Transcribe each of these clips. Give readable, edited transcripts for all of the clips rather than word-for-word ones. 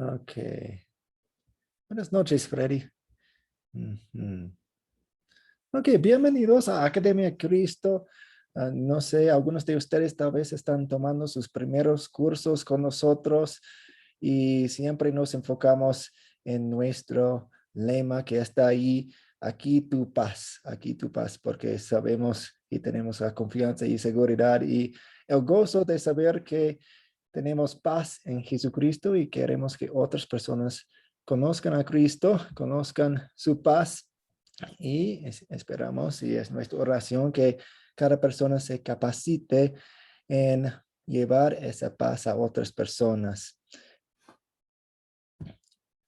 Ok. Buenas noches, Freddy. Ujú. Ok, bienvenidos a Academia Cristo. No sé, algunos de ustedes tal vez están tomando sus primeros cursos con nosotros y siempre nos enfocamos en nuestro lema que está ahí, aquí tu paz, porque sabemos y tenemos la confianza y seguridad y el gozo de saber que tenemos paz en Jesucristo y queremos que otras personas conozcan a Cristo, conozcan su paz y esperamos y es nuestra oración que cada persona se capacite en llevar esa paz a otras personas.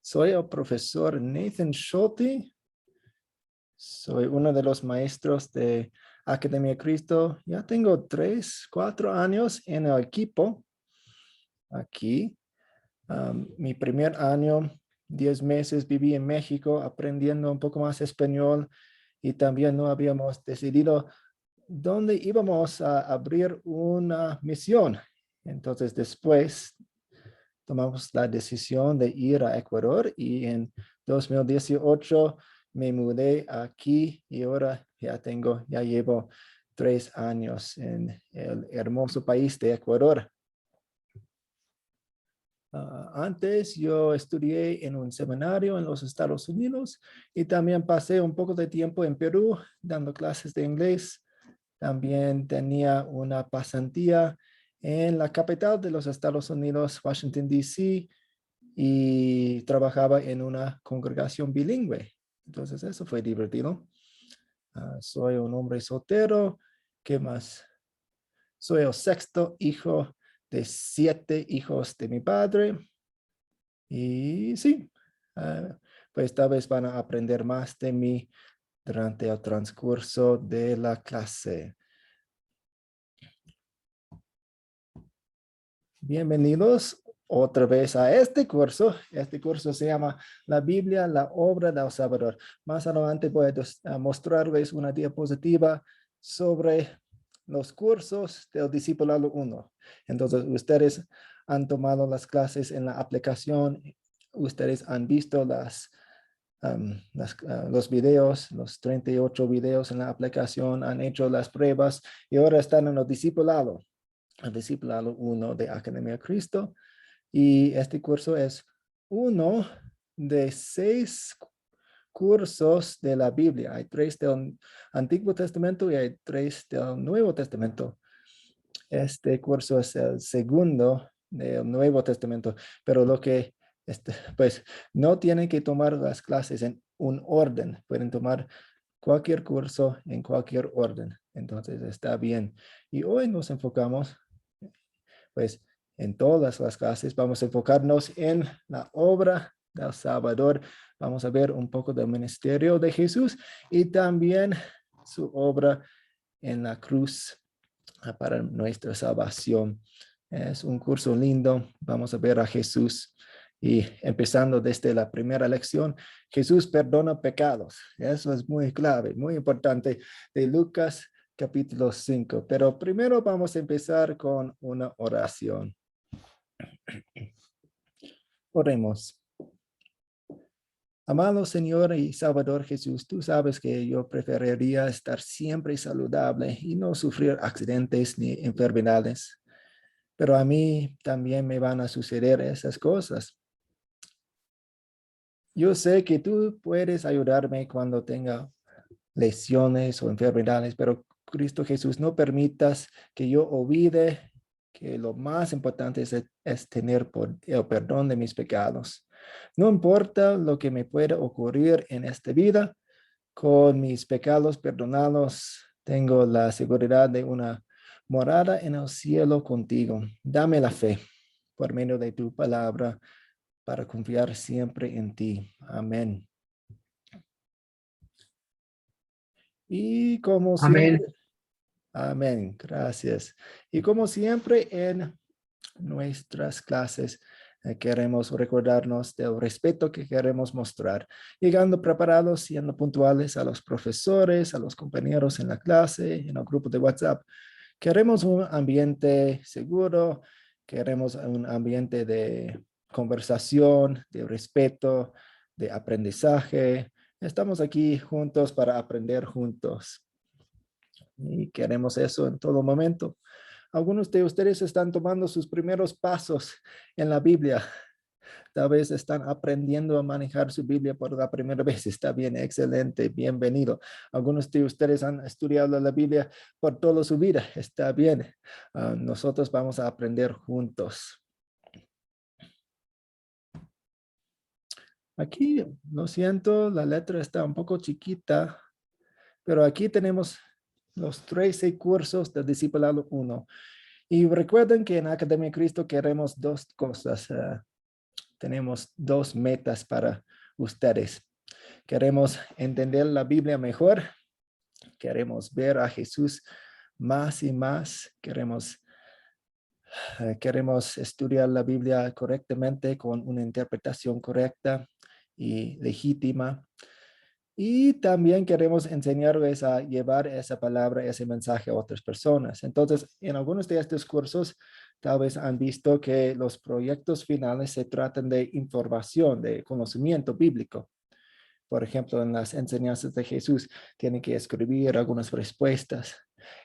Soy el profesor Nathan Schulte. Soy uno de los maestros de Academia Cristo. Ya tengo 3, 4 años en el equipo aquí. Mi primer año, 10 meses, viví en México aprendiendo un poco más español y también no habíamos decidido dónde íbamos a abrir una misión. Entonces después tomamos la decisión de ir a Ecuador y en 2018 me mudé aquí y ahora ya llevo 3 años en el hermoso país de Ecuador. Antes yo estudié en un seminario en los Estados Unidos y también pasé un poco de tiempo en Perú dando clases de inglés. También tenía una pasantía en la capital de los Estados Unidos, Washington, D.C., y trabajaba en una congregación bilingüe. Entonces eso fue divertido. Soy un hombre soltero. ¿Qué más? Soy el sexto hijo de 7 hijos de mi padre. Y sí, pues tal vez van a aprender más de mí durante el transcurso de la clase. Bienvenidos otra vez a este curso. Este curso se llama La Biblia, la obra del Salvador. Más adelante voy a mostrarles una diapositiva sobre los cursos del Discipulado 1. Entonces, ustedes han tomado las clases en la aplicación, ustedes han visto los videos, los 38 videos en la aplicación, han hecho las pruebas y ahora están en el Discipulado. El Discipulado 1 de Academia Cristo. Y este curso es uno de 6 cursos de la Biblia. Hay 3 del Antiguo Testamento y hay 3 del Nuevo Testamento. Este curso es el segundo del Nuevo Testamento, pero pues no tienen que tomar las clases en un orden, pueden tomar cualquier curso en cualquier orden, entonces está bien. Y hoy nos enfocamos, pues en todas las clases, vamos a enfocarnos en la obra del Salvador, vamos a ver un poco del ministerio de Jesús y también su obra en la cruz para nuestra salvación. Es un curso lindo. Vamos a ver a Jesús. Y empezando desde la primera lección, Jesús perdona pecados. Eso es muy clave, muy importante de Lucas capítulo 5. Pero primero vamos a empezar con una oración. Oremos. Amado Señor y Salvador Jesús, tú sabes que yo preferiría estar siempre saludable y no sufrir accidentes ni enfermedades. Pero a mí también me van a suceder esas cosas. Yo sé que tú puedes ayudarme cuando tenga lesiones o enfermedades, pero Cristo Jesús, no permitas que yo olvide que lo más importante es tener el perdón de mis pecados. No importa lo que me pueda ocurrir en esta vida, con mis pecados perdonados, tengo la seguridad de una morada en el cielo contigo. Dame la fe por medio de tu palabra para confiar siempre en ti. Amén. Y como Amén. siempre, amén, gracias. Y como siempre en nuestras clases, queremos recordarnos del respeto que queremos mostrar, llegando preparados, siendo puntuales a los profesores, a los compañeros en la clase, en el grupo de WhatsApp. Queremos un ambiente seguro, queremos un ambiente de conversación, de respeto, de aprendizaje. Estamos aquí juntos para aprender juntos. Y queremos eso en todo momento. Algunos de ustedes están tomando sus primeros pasos en la Biblia. Tal vez están aprendiendo a manejar su Biblia por la primera vez. Está bien, excelente, bienvenido. Algunos de ustedes han estudiado la Biblia por toda su vida. Está bien. Nosotros vamos a aprender juntos. Aquí, lo siento, la letra está un poco chiquita, pero aquí tenemos los 13 cursos del Discipulado 1. Y recuerden que en Academia Cristo queremos dos cosas. Tenemos dos metas para ustedes. Queremos entender la Biblia mejor. Queremos ver a Jesús más y más. Queremos estudiar la Biblia correctamente con una interpretación correcta y legítima. Y también queremos enseñarles a llevar esa palabra, ese mensaje a otras personas. Entonces, en algunos de estos cursos, tal vez han visto que los proyectos finales se tratan de información, de conocimiento bíblico. Por ejemplo, en las enseñanzas de Jesús, tienen que escribir algunas respuestas.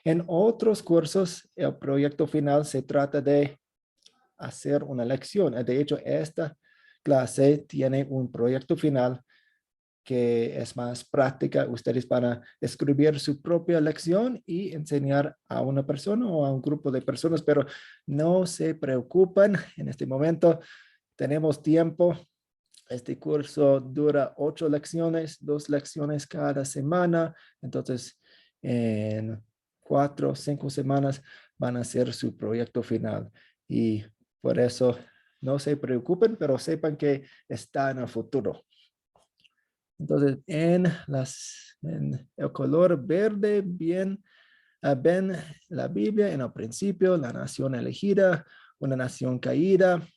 En otros cursos, el proyecto final se trata de hacer una lección. De hecho, esta clase tiene un proyecto final que es más práctica. Ustedes van a escribir su propia lección y enseñar a una persona o a un grupo de personas, pero no se preocupen. En este momento tenemos tiempo. Este curso dura 8 lecciones, 2 lecciones cada semana. Entonces, en 4 o 5 semanas van a hacer su proyecto final. Y por eso no se preocupen, pero sepan que está en el futuro. Entonces, en el color verde, ven la Biblia en el principio, la nación elegida, una nación caída.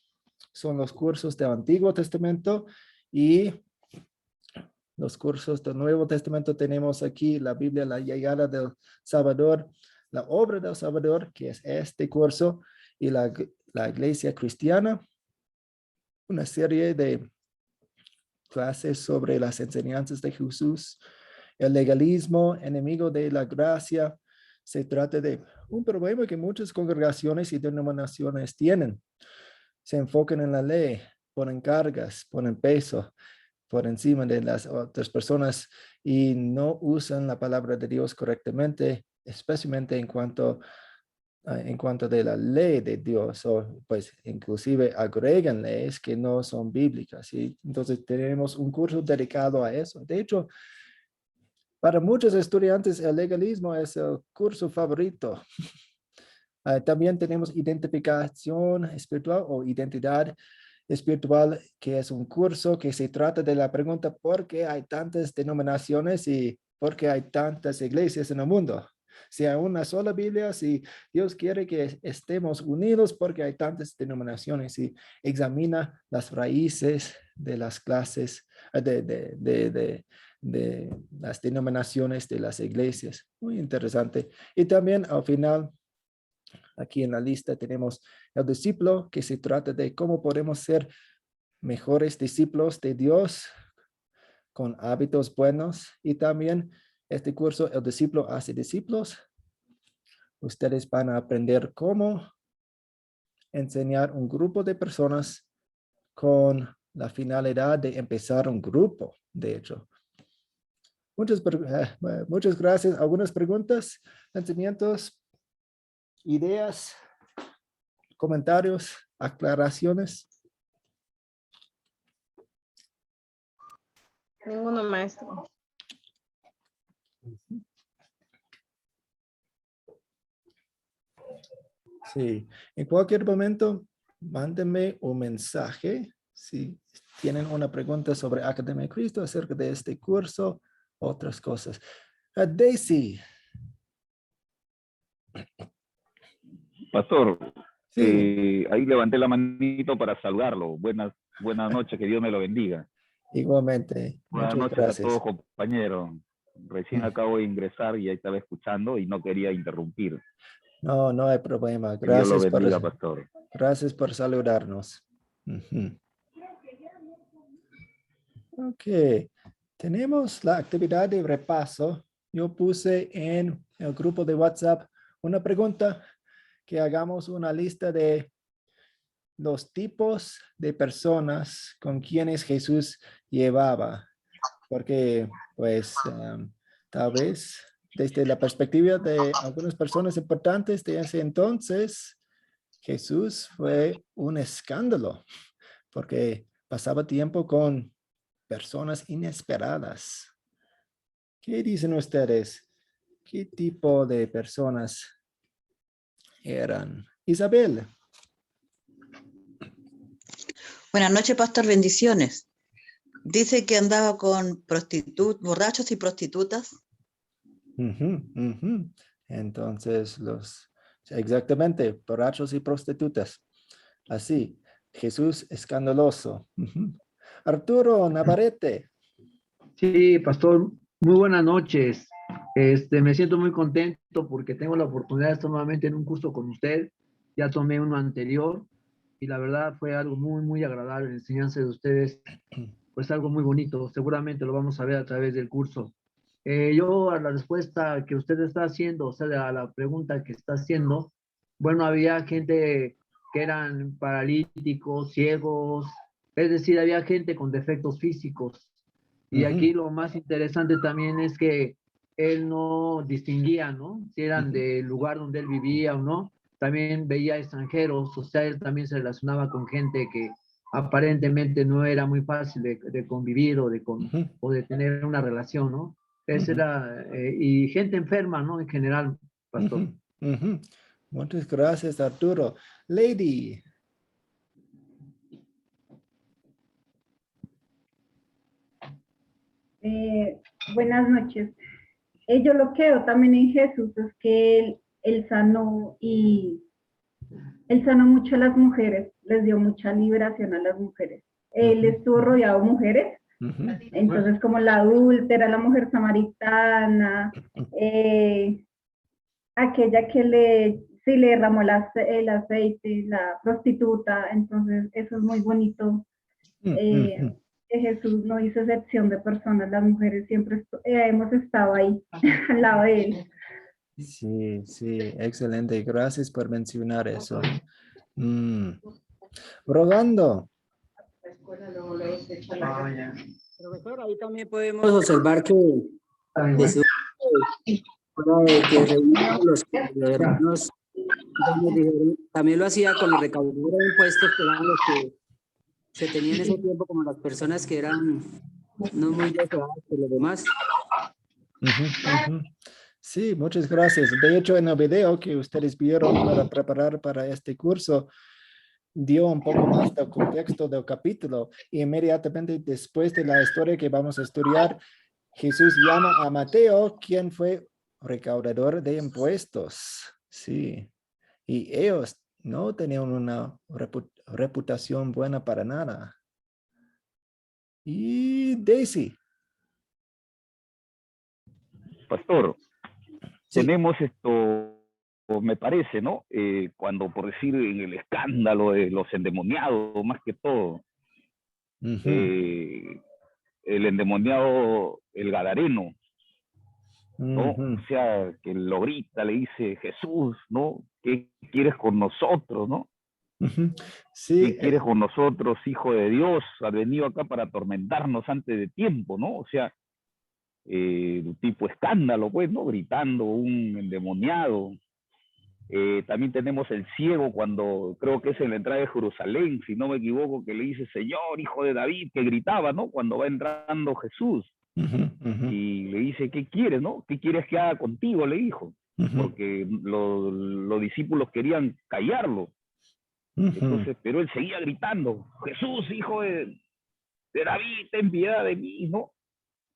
Son los cursos del Antiguo Testamento y los cursos del Nuevo Testamento. Tenemos aquí la Biblia, la llegada del Salvador, la obra del Salvador, que es este curso, y la iglesia cristiana. Una serie de clases sobre las enseñanzas de Jesús, el legalismo, enemigo de la gracia. Se trata de un problema que muchas congregaciones y denominaciones tienen. Se enfocan en la ley, ponen cargas, ponen peso por encima de las otras personas y no usan la palabra de Dios correctamente, especialmente en cuanto de la ley de Dios, o pues inclusive agregan leyes que no son bíblicas. ¿Sí? Entonces tenemos un curso dedicado a eso. De hecho, para muchos estudiantes el legalismo es el curso favorito. También tenemos identificación espiritual o identidad espiritual, que es un curso que se trata de la pregunta ¿por qué hay tantas denominaciones y por qué hay tantas iglesias en el mundo? Si hay una sola Biblia, si Dios quiere que estemos unidos porque hay tantas denominaciones, y examina las raíces de las clases, de las denominaciones de las iglesias. Muy interesante. Y también al final, aquí en la lista tenemos el discípulo, que se trata de cómo podemos ser mejores discípulos de Dios con hábitos buenos. Y también este curso, el discípulo hace discípulos. Ustedes van a aprender cómo enseñar un grupo de personas con la finalidad de empezar un grupo, de hecho. Muchas gracias. ¿Algunas preguntas, pensamientos, ideas, comentarios, aclaraciones? Ninguno, maestro. Sí, en cualquier momento, mándenme un mensaje si tienen una pregunta sobre Academia Cristo acerca de este curso, otras cosas. Daisy. Pastor, Sí, ahí levanté la manito para saludarlo. Buenas noches, que Dios me lo bendiga. igualmente. Buenas Muchas noches a gracias. todos, compañeros. Recién acabo de ingresar y ahí estaba escuchando y no quería interrumpir. No, no hay problema. Que Dios lo bendiga, pastor. Gracias por saludarnos. Ujú. Ok, tenemos la actividad de repaso. Yo puse en el grupo de WhatsApp una pregunta, que hagamos una lista de los tipos de personas con quienes Jesús llevaba, porque pues tal vez desde la perspectiva de algunas personas importantes de ese entonces, Jesús fue un escándalo, porque pasaba tiempo con personas inesperadas. ¿Qué dicen ustedes? ¿Qué tipo de personas eran? Isabel. Buenas noches, pastor, bendiciones. Dice que andaba con borrachos y prostitutas. Ujú, ujú. Entonces, exactamente, borrachos y prostitutas. Así, Jesús escandaloso. Ujú. Arturo Navarrete. Sí, pastor, muy buenas noches. Me siento muy contento porque tengo la oportunidad de estar nuevamente en un curso con usted. Ya tomé uno anterior y la verdad fue algo muy, muy agradable. La enseñanza de ustedes, pues algo muy bonito. Seguramente lo vamos a ver a través del curso. Yo a la respuesta que usted está haciendo, o sea, a la pregunta que está haciendo, bueno, había gente que eran paralíticos, ciegos, es decir, había gente con defectos físicos. Y aquí Ujú, lo más interesante también es que él no distinguía, ¿no? Si eran ujú, del lugar donde él vivía o no. También veía extranjeros, o sea, él también se relacionaba con gente que aparentemente no era muy fácil de convivir ujú, o de tener una relación, ¿no? Esa ujú, era, y gente enferma, ¿no? En general, pastor. ujú, ujú. Muchas gracias, Arturo. Lady. Eh, Buenas noches. Yo lo que veo también en Jesús es que él sanó y él sanó mucho a las mujeres, les dio mucha liberación a las mujeres. Él Ujú, estuvo rodeado de mujeres, ujú, entonces como la adúltera, la mujer samaritana, aquella que sí le derramó el aceite, la prostituta, entonces eso es muy bonito. eh, ujú. que Jesús no hizo excepción de personas, las mujeres siempre hemos estado ahí, al lado de él. Sí, sí, excelente. Gracias por mencionar eso. Mm. Rolando. Profesor, ahí también podemos observar que Jesús, que reunía a los hermanos, también lo hacía con los recaudadores de impuestos, que eran los que se tenían en ese tiempo como las personas que eran no muy deseadas por los demás. Ujú, ujú. Sí, muchas gracias. De hecho, en el video que ustedes vieron para preparar para este curso, dio un poco más del contexto del capítulo. Y inmediatamente después de la historia que vamos a estudiar, Jesús llama a Mateo, quien fue recaudador de impuestos. Sí, y ellos no tenían una reputación buena para nada. Y Daisy. Pastor, Sí. tenemos esto, me parece, ¿no? Cuando, por decir, en el escándalo de los endemoniados, más que todo, Ujú, eh, el endemoniado, el gadareno, ¿no? O ujú. sea, que lo grita, le dice, Jesús, ¿no? ¿Qué quieres con nosotros, no? Ujú. Sí, ¿Qué quieres con nosotros, hijo de Dios? Has venido acá para atormentarnos antes de tiempo, ¿no? O sea, tipo escándalo, pues, ¿no? Gritando, un endemoniado. También tenemos el ciego cuando creo que es en la entrada de Jerusalén, si no me equivoco, que le dice, Señor, hijo de David, que gritaba, ¿no? Cuando va entrando Jesús ujú, ujú, y le dice, ¿qué quieres, no? ¿Qué quieres que haga contigo? Le dijo, ujú, porque los discípulos querían callarlo. ujú. Entonces, pero él seguía gritando, Jesús, hijo de David, ten piedad de mí, ¿no?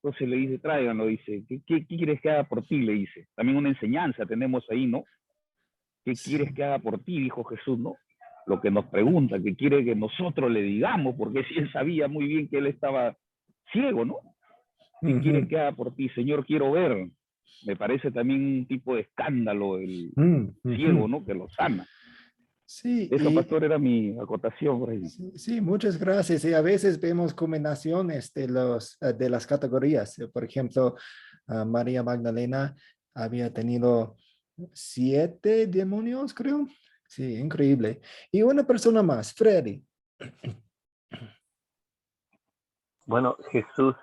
Entonces le dice, tráiganlo, dice, ¿qué quieres que haga por ti? Le dice. También una enseñanza tenemos ahí, ¿no? ¿Qué quieres Sí. que haga por ti? Dijo Jesús, ¿no? Lo que nos pregunta, que quiere que nosotros le digamos, porque si él sabía muy bien que él estaba ciego, ¿no? ¿Qué quieres Ujú, que haga por ti? Señor, quiero ver. Me parece también un tipo de escándalo el ujú, ciego, ujú. ¿no? Que lo sana. Sí, Eso, y pastor, era mi acotación por ahí. sí, sí, muchas gracias. Y a veces vemos combinaciones de las categorías. Por ejemplo, María Magdalena había tenido 7 demonios, creo. Sí, increíble. Y una persona más, Freddy. Bueno, Jesús,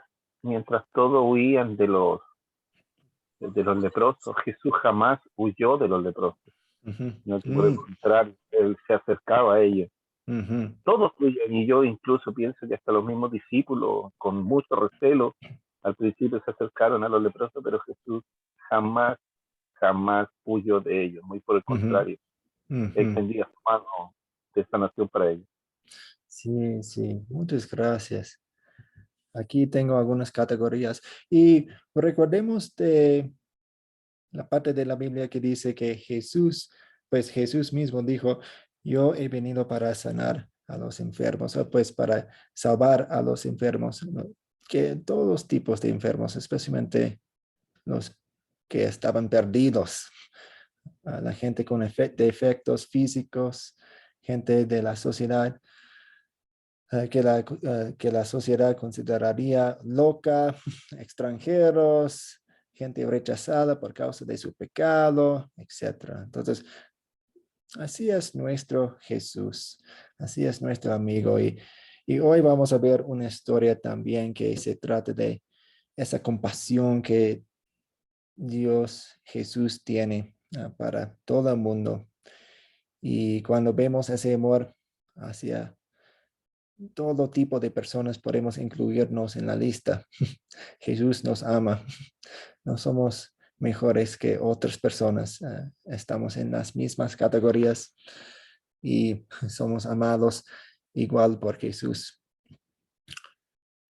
mientras todos huían de los leprosos, Jesús jamás huyó de los leprosos, Ujú, sino que por el mm, contrario, él se acercaba a ellos. ujú, Todos huían, y yo incluso pienso que hasta los mismos discípulos, con mucho recelo, al principio se acercaron a los leprosos, pero Jesús jamás, jamás huyó de ellos, muy por el ujú, contrario, ujú. extendía su mano de sanación para ellos. Sí, sí, muchas gracias. Aquí tengo algunas categorías. Y recordemos de la parte de la Biblia que dice que Jesús, pues Jesús mismo dijo, yo he venido para sanar a los enfermos, o pues para salvar a los enfermos, ¿no? Que todos tipos de enfermos, especialmente los que estaban perdidos, a la gente con defectos físicos, gente de la sociedad que la sociedad consideraría loca, extranjeros, gente rechazada por causa de su pecado, etc. Entonces, así es nuestro Jesús, así es nuestro amigo. Y hoy vamos a ver una historia también que se trata de esa compasión que Dios Jesús tiene para todo el mundo. Y cuando vemos ese amor hacia todo tipo de personas podemos incluirnos en la lista. Jesús nos ama. No somos mejores que otras personas. Estamos en las mismas categorías y somos amados igual por Jesús.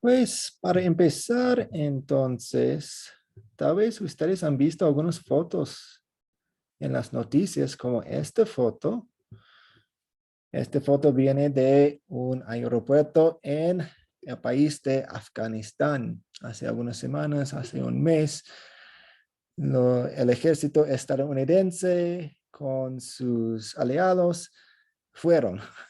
Pues para empezar, entonces, tal vez ustedes han visto algunas fotos en las noticias como esta foto. Esta foto viene de un aeropuerto en el país de Afganistán. Hace algunas semanas, hace un mes, el ejército estadounidense con sus aliados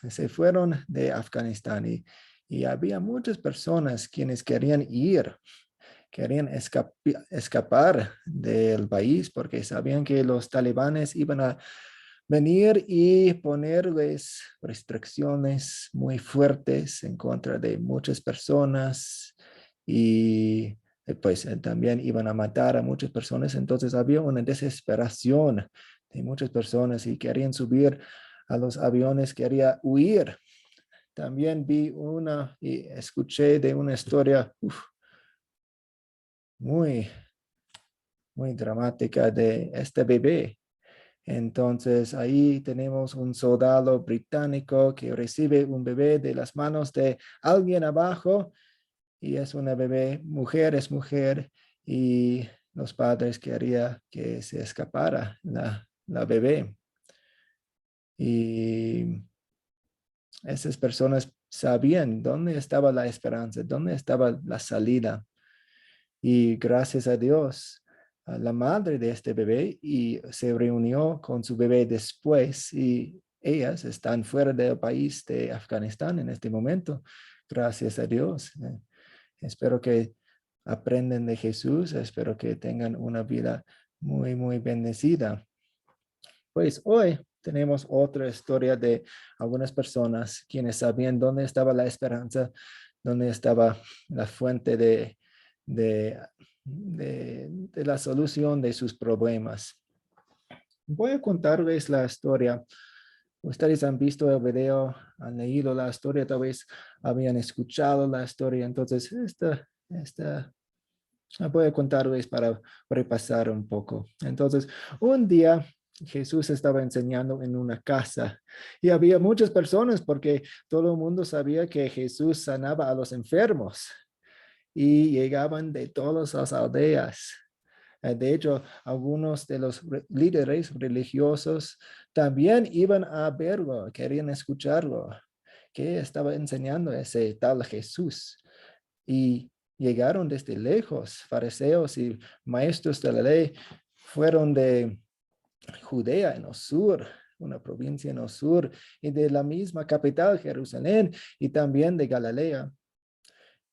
se fueron de Afganistán y había muchas personas quienes querían escapar del país porque sabían que los talibanes iban a venir y ponerles restricciones muy fuertes en contra de muchas personas y pues también iban a matar a muchas personas. Entonces había una desesperación de muchas personas y querían subir a los aviones, querían huir. También vi y escuché de una historia muy, muy dramática de este bebé. Entonces ahí tenemos un soldado británico que recibe un bebé de las manos de alguien abajo y es una bebé, es mujer y los padres querían que se escapara la bebé. Y esas personas sabían dónde estaba la esperanza, dónde estaba la salida. Y gracias a Dios, la madre de este bebé y se reunió con su bebé después y ellas están fuera del país de Afganistán en este momento. Gracias a Dios. Espero que aprendan de Jesús. Espero que tengan una vida muy, muy bendecida. Pues hoy tenemos otra historia de algunas personas quienes sabían dónde estaba la esperanza, dónde estaba la fuente de, de la solución de sus problemas. Voy a contarles la historia. Ustedes han visto el video, han leído la historia, tal vez habían escuchado la historia. Entonces, voy a contarles para repasar un poco. Entonces, un día Jesús estaba enseñando en una casa y había muchas personas porque todo el mundo sabía que Jesús sanaba a los enfermos y llegaban de todas las aldeas. De hecho, algunos de los líderes religiosos también iban a verlo, querían escucharlo, que estaba enseñando ese tal Jesús. Y llegaron desde lejos, fariseos y maestros de la ley, fueron de Judea en el sur, una provincia en el sur, y de la misma capital, Jerusalén, y también de Galilea.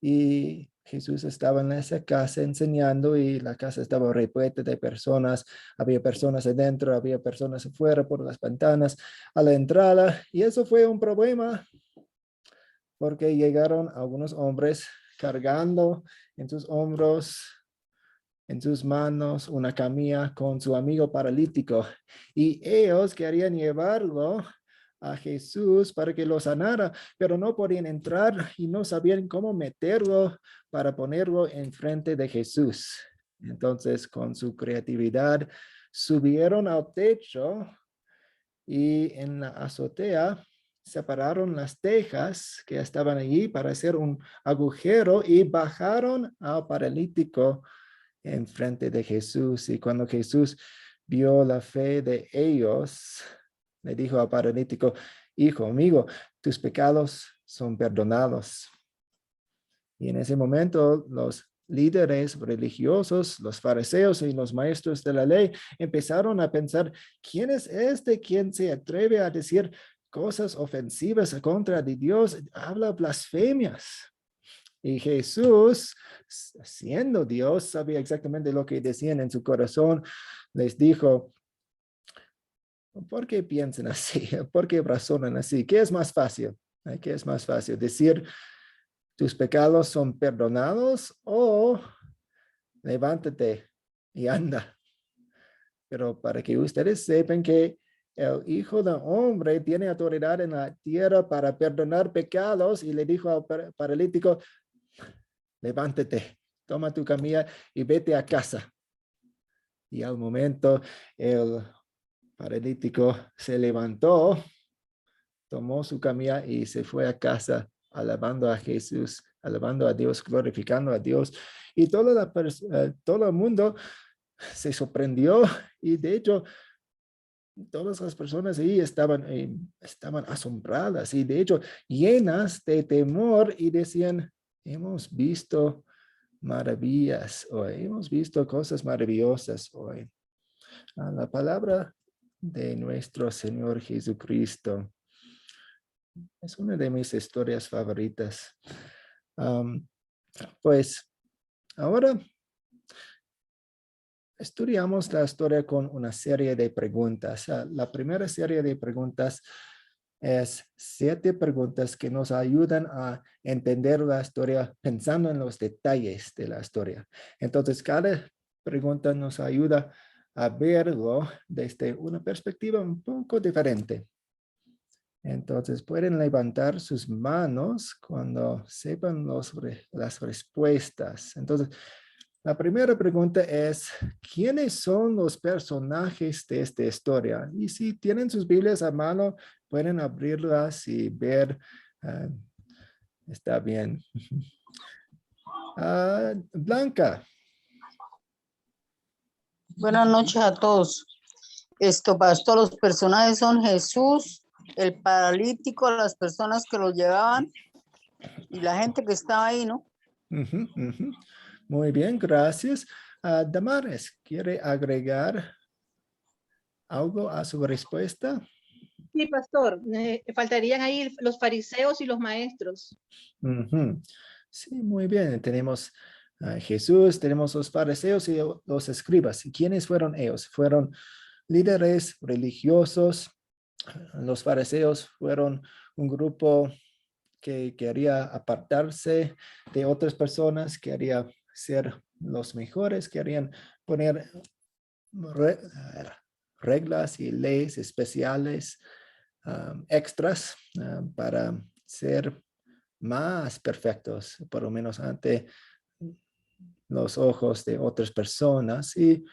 Y Jesús estaba en esa casa enseñando y la casa estaba repleta de personas. Había personas adentro, había personas afuera por las ventanas a la entrada. Y eso fue un problema porque llegaron algunos hombres cargando en sus hombros, en sus manos, una camilla con su amigo paralítico. Y ellos querían llevarlo a Jesús para que lo sanara, pero no podían entrar y no sabían cómo meterlo para ponerlo enfrente de Jesús. Entonces, con su creatividad, subieron al techo y en la azotea separaron las tejas que estaban allí para hacer un agujero y bajaron al paralítico enfrente de Jesús. Y cuando Jesús vio la fe de ellos, le dijo al paralítico: hijo, amigo, tus pecados son perdonados. Y en ese momento los líderes religiosos, los fariseos y los maestros de la ley empezaron a pensar: ¿quién es este quien se atreve a decir cosas ofensivas contra Dios? Habla blasfemias. Y Jesús, siendo Dios, sabía exactamente lo que decían en su corazón. Les dijo: ¿por qué piensan así? ¿Por qué razonan así? ¿Qué es más fácil? ¿Qué es más fácil? ¿Decir tus pecados son perdonados o levántate y anda? Pero para que ustedes sepan que el Hijo del Hombre tiene autoridad en la tierra para perdonar pecados, y le dijo al paralítico: levántate, toma tu camilla y vete a casa. Y al momento el paralítico se levantó, tomó su camilla y se fue a casa, alabando a Jesús, alabando a Dios, glorificando a Dios. Y todo el mundo se sorprendió, y de hecho todas las personas ahí estaban asombradas y de hecho llenas de temor, y decían: hemos visto maravillas hoy, hemos visto cosas maravillosas hoy. La palabra de nuestro Señor Jesucristo es una de mis historias favoritas. Pues ahora estudiamos la historia con una serie de preguntas. La primera serie de preguntas es 7 preguntas que nos ayudan a entender la historia pensando en los detalles de la historia. Entonces, cada pregunta nos ayuda a verlo desde una perspectiva un poco diferente. Entonces, pueden levantar sus manos cuando sepan las respuestas. Entonces, la primera pregunta es: ¿quiénes son los personajes de esta historia? Y si tienen sus Biblias a mano, pueden abrirlas y ver. Está bien. Blanca. Buenas noches a todos. Pastor, los personajes son Jesús, el paralítico, las personas que lo llevaban y la gente que estaba ahí, ¿no? Muy bien, gracias. Damares, ¿quiere agregar algo a su respuesta? Sí, pastor, faltarían ahí los fariseos y los maestros. Sí, muy bien. Tenemos a Jesús, tenemos los fariseos y los escribas. ¿Y quiénes fueron ellos? Fueron líderes religiosos. Los fariseos fueron un grupo que quería apartarse de otras personas, quería ser los mejores, querían poner reglas y leyes especiales, extras, para ser más perfectos, por lo menos ante los ojos de otras personas. Y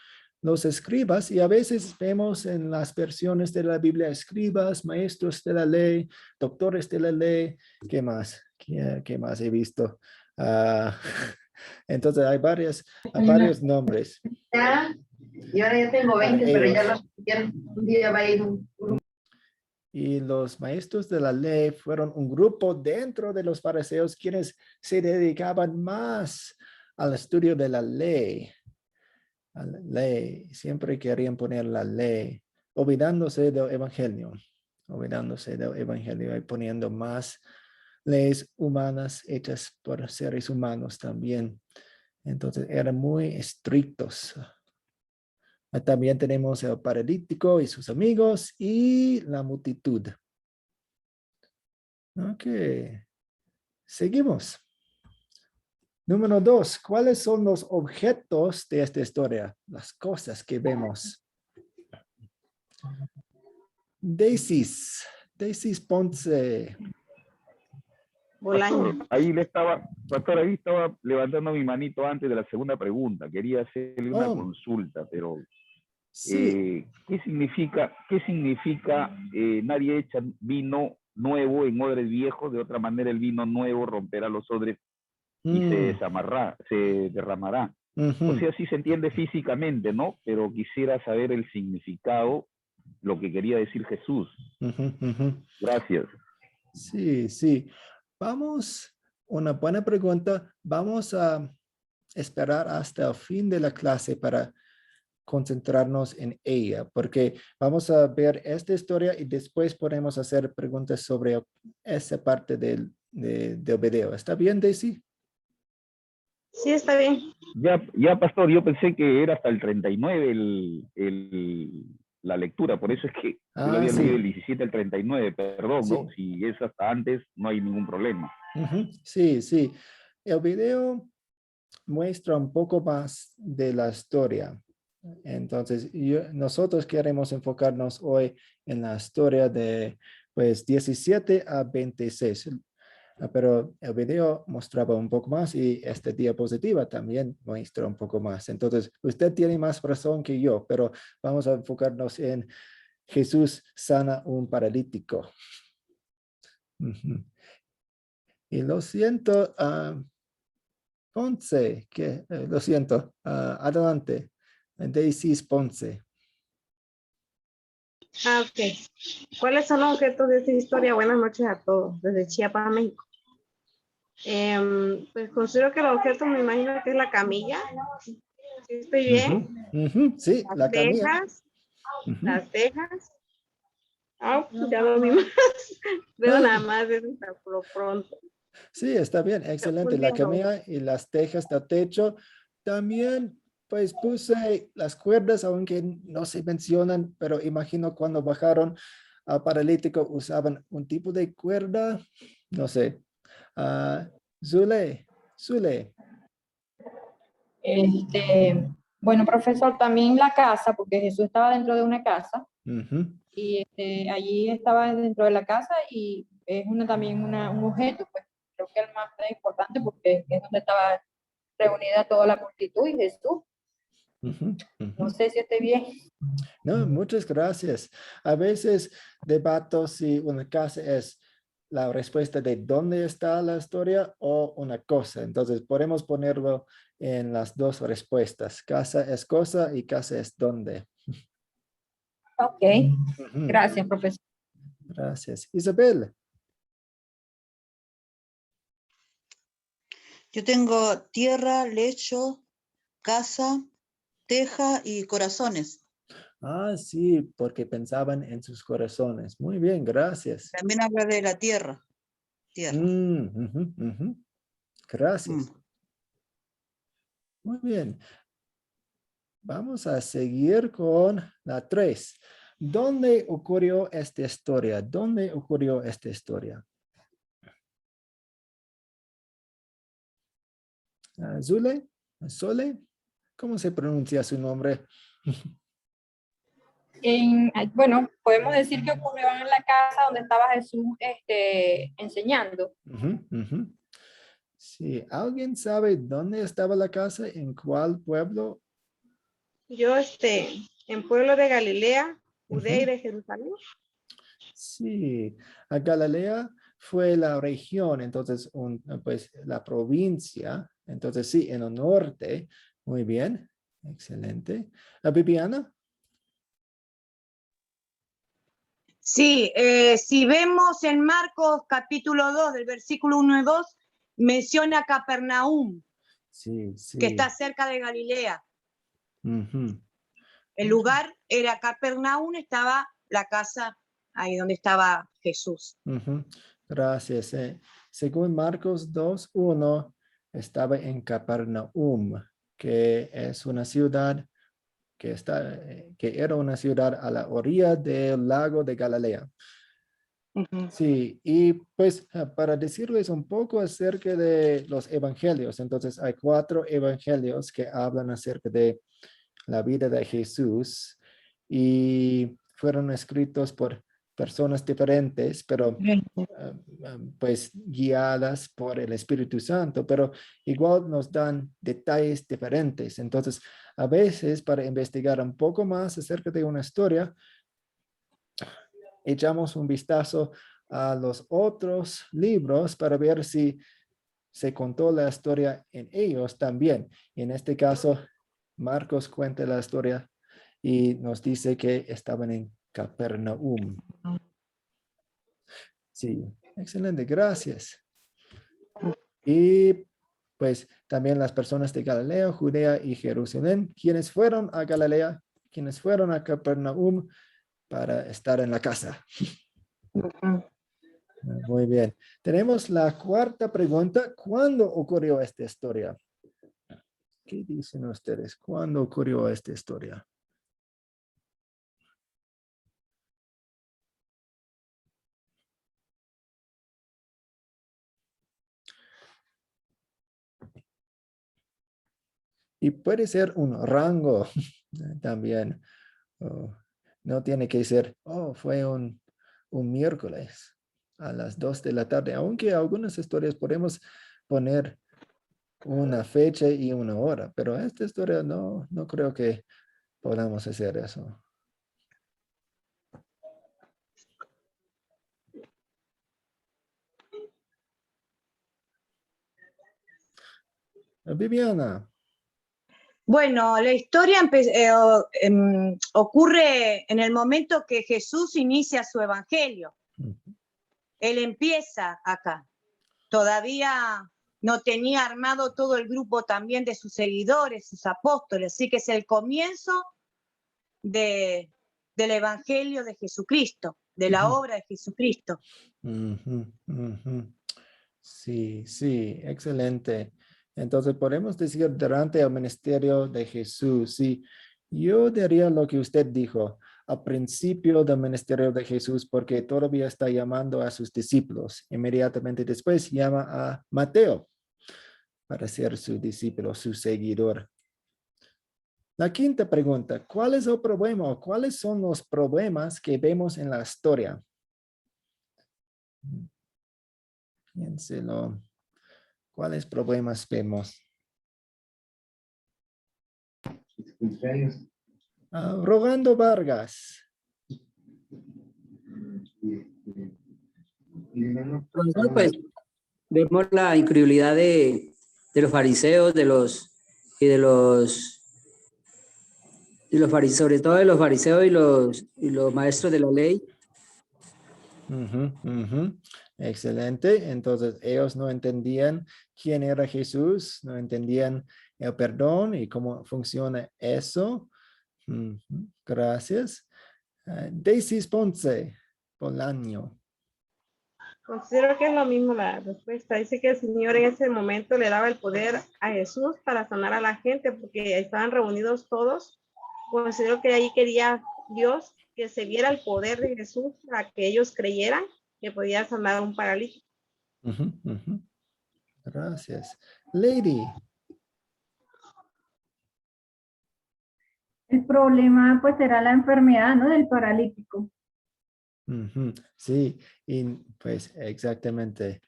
los escribas, y a veces vemos en las versiones de la Biblia escribas, maestros de la ley, doctores de la ley. ¿Qué más? ¿Qué más he visto? Entonces hay varios nombres. Y ahora ya tengo 20, pero ya un día va a ir un grupo. Y los maestros de la ley fueron un grupo dentro de los fariseos quienes se dedicaban más al estudio de la ley. A la ley. Siempre querían poner la ley olvidándose del evangelio y poniendo más leyes humanas hechas por seres humanos también. Entonces eran muy estrictos. También tenemos el paralítico y sus amigos y la multitud. Ok, seguimos. Número 2, ¿cuáles son los objetos de esta historia? Las cosas que vemos. Daisy Ponce. Pastor, ahí estaba levantando mi manito antes de la segunda pregunta. Quería hacerle una consulta, pero sí. ¿qué significa nadie echa vino nuevo en odres viejos? De otra manera el vino nuevo romperá los odres y se derramará. O sea, sí se entiende físicamente, ¿no? Pero quisiera saber el significado, lo que quería decir Jesús. Gracias. Sí. Una buena pregunta. Vamos a esperar hasta el fin de la clase para concentrarnos en ella, porque vamos a ver esta historia y después podemos hacer preguntas sobre esa parte del video. ¿Está bien, Daisy? Sí, está bien. Ya, pastor, yo pensé que era hasta el 39 la lectura, por eso es que yo lo había leído del 17 al 39, perdón, ¿no? Si es hasta antes, no hay ningún problema. Sí. El video muestra un poco más de la historia. Entonces, nosotros queremos enfocarnos hoy en la historia de 17 a 26. Pero el video mostraba un poco más y esta diapositiva también muestra un poco más. Entonces, usted tiene más razón que yo, pero vamos a enfocarnos en Jesús sana un paralítico. Y lo siento, Ponce, lo siento, adelante, Daisy Ponce. Ok. ¿Cuáles son los objetos de esta historia? Buenas noches a todos, desde Chiapas, México. Pues considero que los objetos, me imagino que es la camilla. ¿Sí estoy bien? Sí, la camilla. Las tejas. Ya lo vi más. Veo nada más de por lo pronto. Sí, está bien, excelente. La camilla y las tejas del techo. También, pues puse las cuerdas, aunque no se mencionan, pero imagino cuando bajaron al paralítico usaban un tipo de cuerda, no sé. Zule. Bueno, profesor, también la casa, porque Jesús estaba dentro de una casa y allí estaba dentro de la casa y es también un objeto, pues creo que el más importante porque es donde estaba reunida toda la multitud y Jesús. No sé si estoy bien. No, muchas gracias. A veces debato si una casa es la respuesta de dónde está la historia o una cosa. Entonces podemos ponerlo en las dos respuestas. Casa es cosa y casa es dónde. Ok. Gracias, profesor. Gracias. Isabel. Yo tengo tierra, lecho, casa, teja y corazones. Sí, porque pensaban en sus corazones. Muy bien, gracias. También habla de la tierra. Gracias. Muy bien. Vamos a seguir con la 3. ¿Dónde ocurrió esta historia? Zule, Sole, ¿cómo se pronuncia su nombre? Bueno, podemos decir que ocurrió en la casa donde estaba Jesús enseñando. Sí, ¿alguien sabe dónde estaba la casa? ¿En cuál pueblo? Yo, en pueblo de Galilea, Judea y de Jerusalén. Sí, a Galilea fue la región, entonces, pues la provincia. Entonces, sí, en el norte. Muy bien, excelente. Viviana. Sí, si vemos en Marcos capítulo 2, del versículo 1 y 2, menciona Capernaum, sí. que está cerca de Galilea. El lugar era Capernaum, estaba la casa ahí donde estaba Jesús. Gracias. Según Marcos 2:1, estaba en Capernaum, que es una ciudad que era una ciudad a la orilla del lago de Galilea. Sí, y pues para decirles un poco acerca de los evangelios, entonces hay 4 evangelios que hablan acerca de la vida de Jesús y fueron escritos por personas diferentes, pero pues guiadas por el Espíritu Santo, pero igual nos dan detalles diferentes. Entonces, a veces para investigar un poco más acerca de una historia, echamos un vistazo a los otros libros para ver si se contó la historia en ellos también. En este caso, Marcos cuenta la historia y nos dice que estaban en Capernaum. Sí, excelente, gracias. Y pues también las personas de Galilea, Judea y Jerusalén, quienes fueron a Galilea, quienes fueron a Capernaum para estar en la casa. Muy bien. Tenemos la 4ª pregunta. ¿Cuándo ocurrió esta historia? ¿Qué dicen ustedes? ¿Cuándo ocurrió esta historia? Y puede ser un rango también. No tiene que ser, fue un miércoles a las 2 de la tarde, aunque algunas historias podemos poner una fecha y una hora, pero esta historia no creo que podamos hacer eso. Viviana. Bueno, la historia ocurre en el momento que Jesús inicia su evangelio. Él empieza acá. Todavía no tenía armado todo el grupo también de sus seguidores, sus apóstoles, así que es el comienzo del evangelio de Jesucristo, de la obra de Jesucristo. Sí, excelente. Entonces podemos decir durante el ministerio de Jesús, sí, yo diría lo que usted dijo al principio del ministerio de Jesús, porque todavía está llamando a sus discípulos. Inmediatamente después llama a Mateo para ser su discípulo, su seguidor. La 5ª pregunta, ¿cuál es el problema o cuáles son los problemas que vemos en la historia? Piénselo. ¿Cuáles problemas vemos? Rogando Vargas. Pues vemos la incredulidad de los fariseos, de los fariseos, sobre todo de los fariseos y los maestros de la ley. Excelente. Entonces ellos no entendían quién era Jesús, no entendían el perdón y cómo funciona eso. Gracias. Daisy Ponce, Bolaño. Considero que es lo mismo la respuesta. Dice que el Señor en ese momento le daba el poder a Jesús para sanar a la gente porque estaban reunidos todos. Considero que ahí quería Dios que se viera el poder de Jesús para que ellos creyeran que podía sanar a un paralítico. Gracias. Lady. El problema pues era la enfermedad, ¿no? Del paralítico. Sí, y pues exactamente.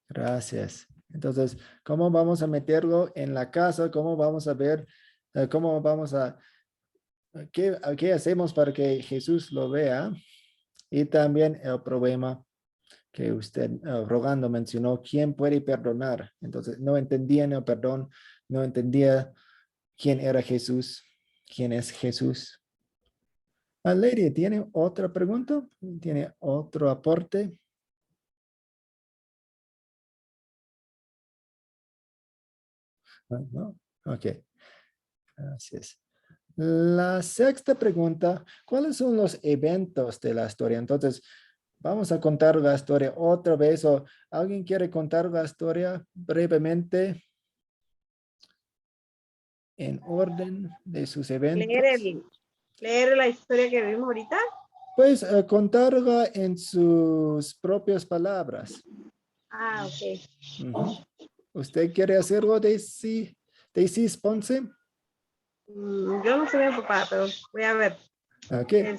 Gracias. Entonces, ¿cómo vamos a meterlo en la casa? ¿Cómo vamos a ver? ¿Cómo vamos a... ¿Qué hacemos para que Jesús lo vea? Y también el problema que usted rogando mencionó, ¿quién puede perdonar? Entonces, no entendían el perdón, no entendía quién era Jesús, quién es Jesús. Lady, ¿tiene otra pregunta? ¿Tiene otro aporte? No, ok. Gracias. La sexta pregunta, ¿cuáles son los eventos de la historia? Entonces, vamos a contar la historia otra vez, o ¿alguien quiere contar la historia brevemente en orden de sus eventos? Leer la historia que vimos ahorita. Pues contarla en sus propias palabras. Ah, ok. ¿Usted quiere hacerlo, Daisy Ponce? Yo no soy mi papá, pero voy a ver. Okay.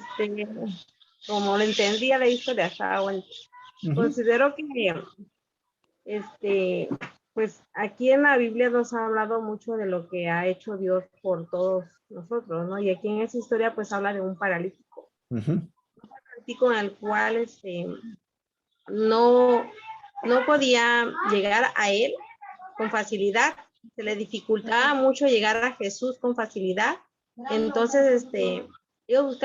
Como lo entendía la historia, estaba bueno. Considero que pues aquí en la Biblia nos ha hablado mucho de lo que ha hecho Dios por todos nosotros, ¿no? Y aquí en esa historia pues habla de un paralítico. Un paralítico en el cual no podía llegar a él con facilidad, se le dificultaba mucho llegar a Jesús con facilidad. Entonces, ellos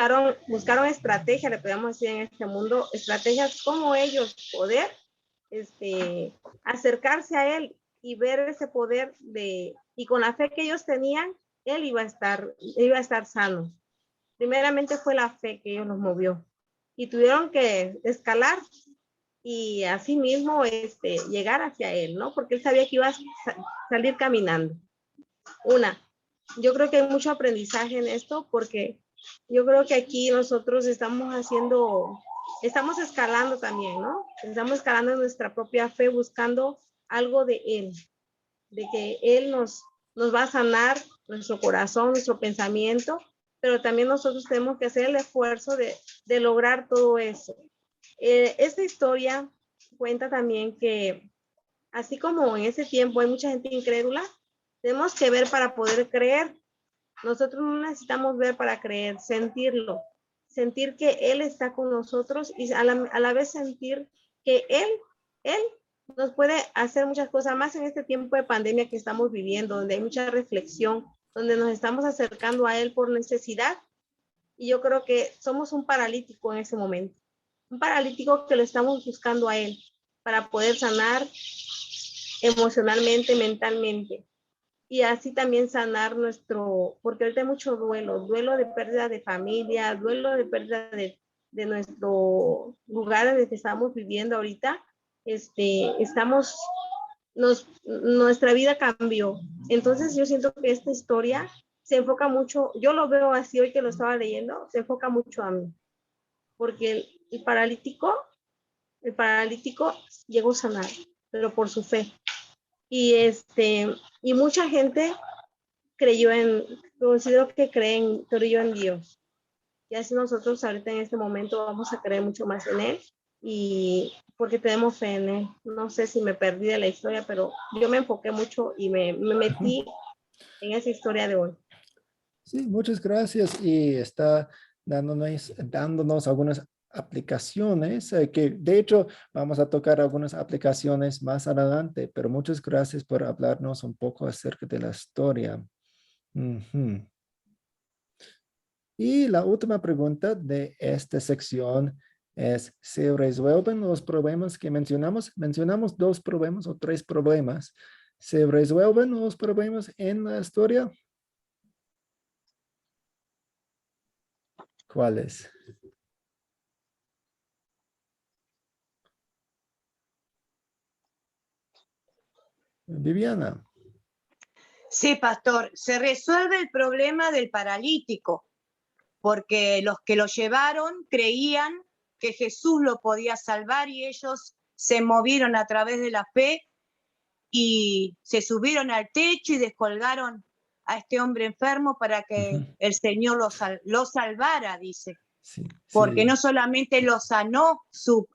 buscaron estrategias, le podemos decir en este mundo, estrategias como ellos poder acercarse a él y ver ese poder y con la fe que ellos tenían, él iba a estar sano. Primeramente fue la fe que ellos los movió y tuvieron que escalar y así mismo llegar hacia él, ¿no? Porque él sabía que iba a salir caminando. Yo creo que hay mucho aprendizaje en esto porque yo creo que aquí nosotros estamos escalando también, ¿no? Estamos escalando en nuestra propia fe, buscando algo de él, de que él nos va a sanar nuestro corazón, nuestro pensamiento, pero también nosotros tenemos que hacer el esfuerzo de lograr todo eso. Esta historia cuenta también que así como en ese tiempo hay mucha gente incrédula, tenemos que ver para poder creer. Nosotros no necesitamos ver para creer, sentirlo. Sentir que Él está con nosotros y a la vez sentir que Él nos puede hacer muchas cosas más en este tiempo de pandemia que estamos viviendo, donde hay mucha reflexión, donde nos estamos acercando a Él por necesidad. Y yo creo que somos un paralítico en ese momento. Un paralítico que lo estamos buscando a Él para poder sanar emocionalmente, mentalmente. Y así también sanar porque ahorita hay mucho duelo de pérdida de familia, duelo de pérdida de nuestro lugar en el que estamos viviendo ahorita. Nuestra vida cambió. Entonces yo siento que esta historia se enfoca mucho, yo lo veo así hoy que lo estaba leyendo, se enfoca mucho a mí. Porque el paralítico llegó a sanar, pero por su fe. Y mucha gente considero que creyó en Dios. Y así nosotros ahorita en este momento vamos a creer mucho más en Él, y porque tenemos fe en Él. No sé si me perdí de la historia, pero yo me enfoqué mucho y me metí en esa historia de hoy. Sí, muchas gracias. Y está dándonos algunas aplicaciones que de hecho vamos a tocar algunas aplicaciones más adelante, pero muchas gracias por hablarnos un poco acerca de la historia. Y la última pregunta de esta sección es: ¿se resuelven los problemas que mencionamos? Mencionamos 2 problemas o 3 problemas. ¿Se resuelven los problemas en la historia? ¿Cuáles? Viviana. Sí, pastor, se resuelve el problema del paralítico, porque los que lo llevaron creían que Jesús lo podía salvar y ellos se movieron a través de la fe y se subieron al techo y descolgaron a este hombre enfermo para que el Señor lo salvara, dice. Sí, porque no solamente lo sanó su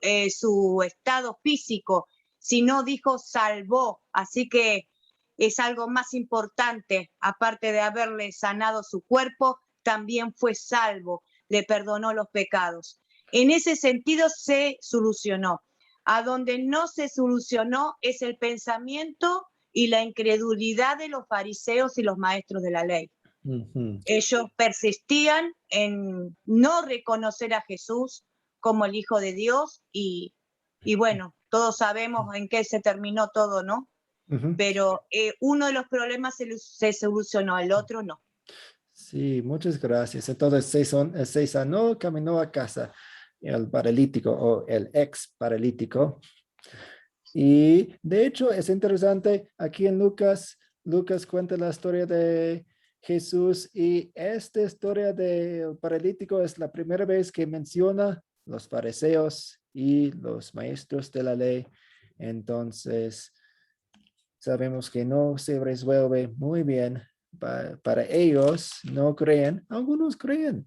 estado físico, sino dijo salvó. Así que es algo más importante, aparte de haberle sanado su cuerpo, también fue salvo, le perdonó los pecados. En ese sentido se solucionó. A donde no se solucionó es el pensamiento y la incredulidad de los fariseos y los maestros de la ley. Ellos persistían en no reconocer a Jesús como el Hijo de Dios y bueno, todos sabemos en qué se terminó todo, ¿no? Pero uno de los problemas se solucionó, el otro no. Sí, muchas gracias. Entonces se sanó, caminó a casa el paralítico o el ex paralítico. Y de hecho es interesante aquí en Lucas cuenta la historia de Jesús y esta historia del paralítico es la primera vez que menciona los fariseos y los maestros de la ley. Entonces sabemos que no se resuelve muy bien. Para ellos no creen, algunos creen,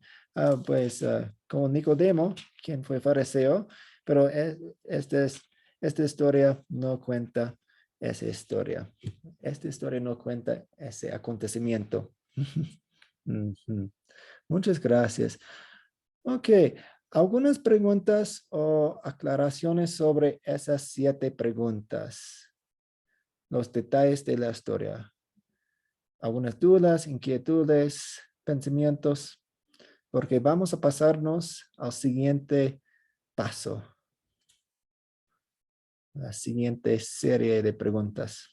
como Nicodemo, quien fue fariseo, pero esta historia no cuenta esa historia. Esta historia no cuenta ese acontecimiento. Ujú. Muchas gracias. Ok, algunas preguntas o aclaraciones sobre esas 7 preguntas. Los detalles de la historia. Algunas dudas, inquietudes, pensamientos, porque vamos a pasarnos al siguiente paso. La siguiente serie de preguntas.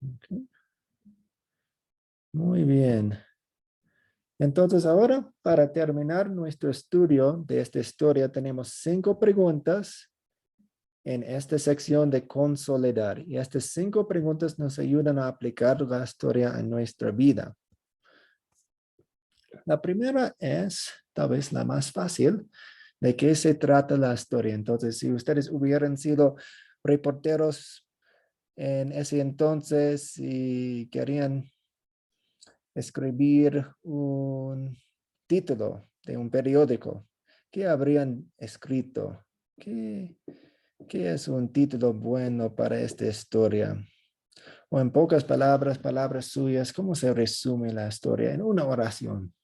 Okay. Muy bien. Entonces ahora, para terminar nuestro estudio de esta historia, tenemos 5 preguntas en esta sección de consolidar. Y estas 5 preguntas nos ayudan a aplicar la historia en nuestra vida. La primera es, tal vez la más fácil, ¿de qué se trata la historia? Entonces, si ustedes hubieran sido reporteros en ese entonces y querían escribir un título de un periódico, ¿qué habrían escrito? ¿Qué es un título bueno para esta historia? O en pocas palabras suyas, ¿cómo se resume la historia en una oración?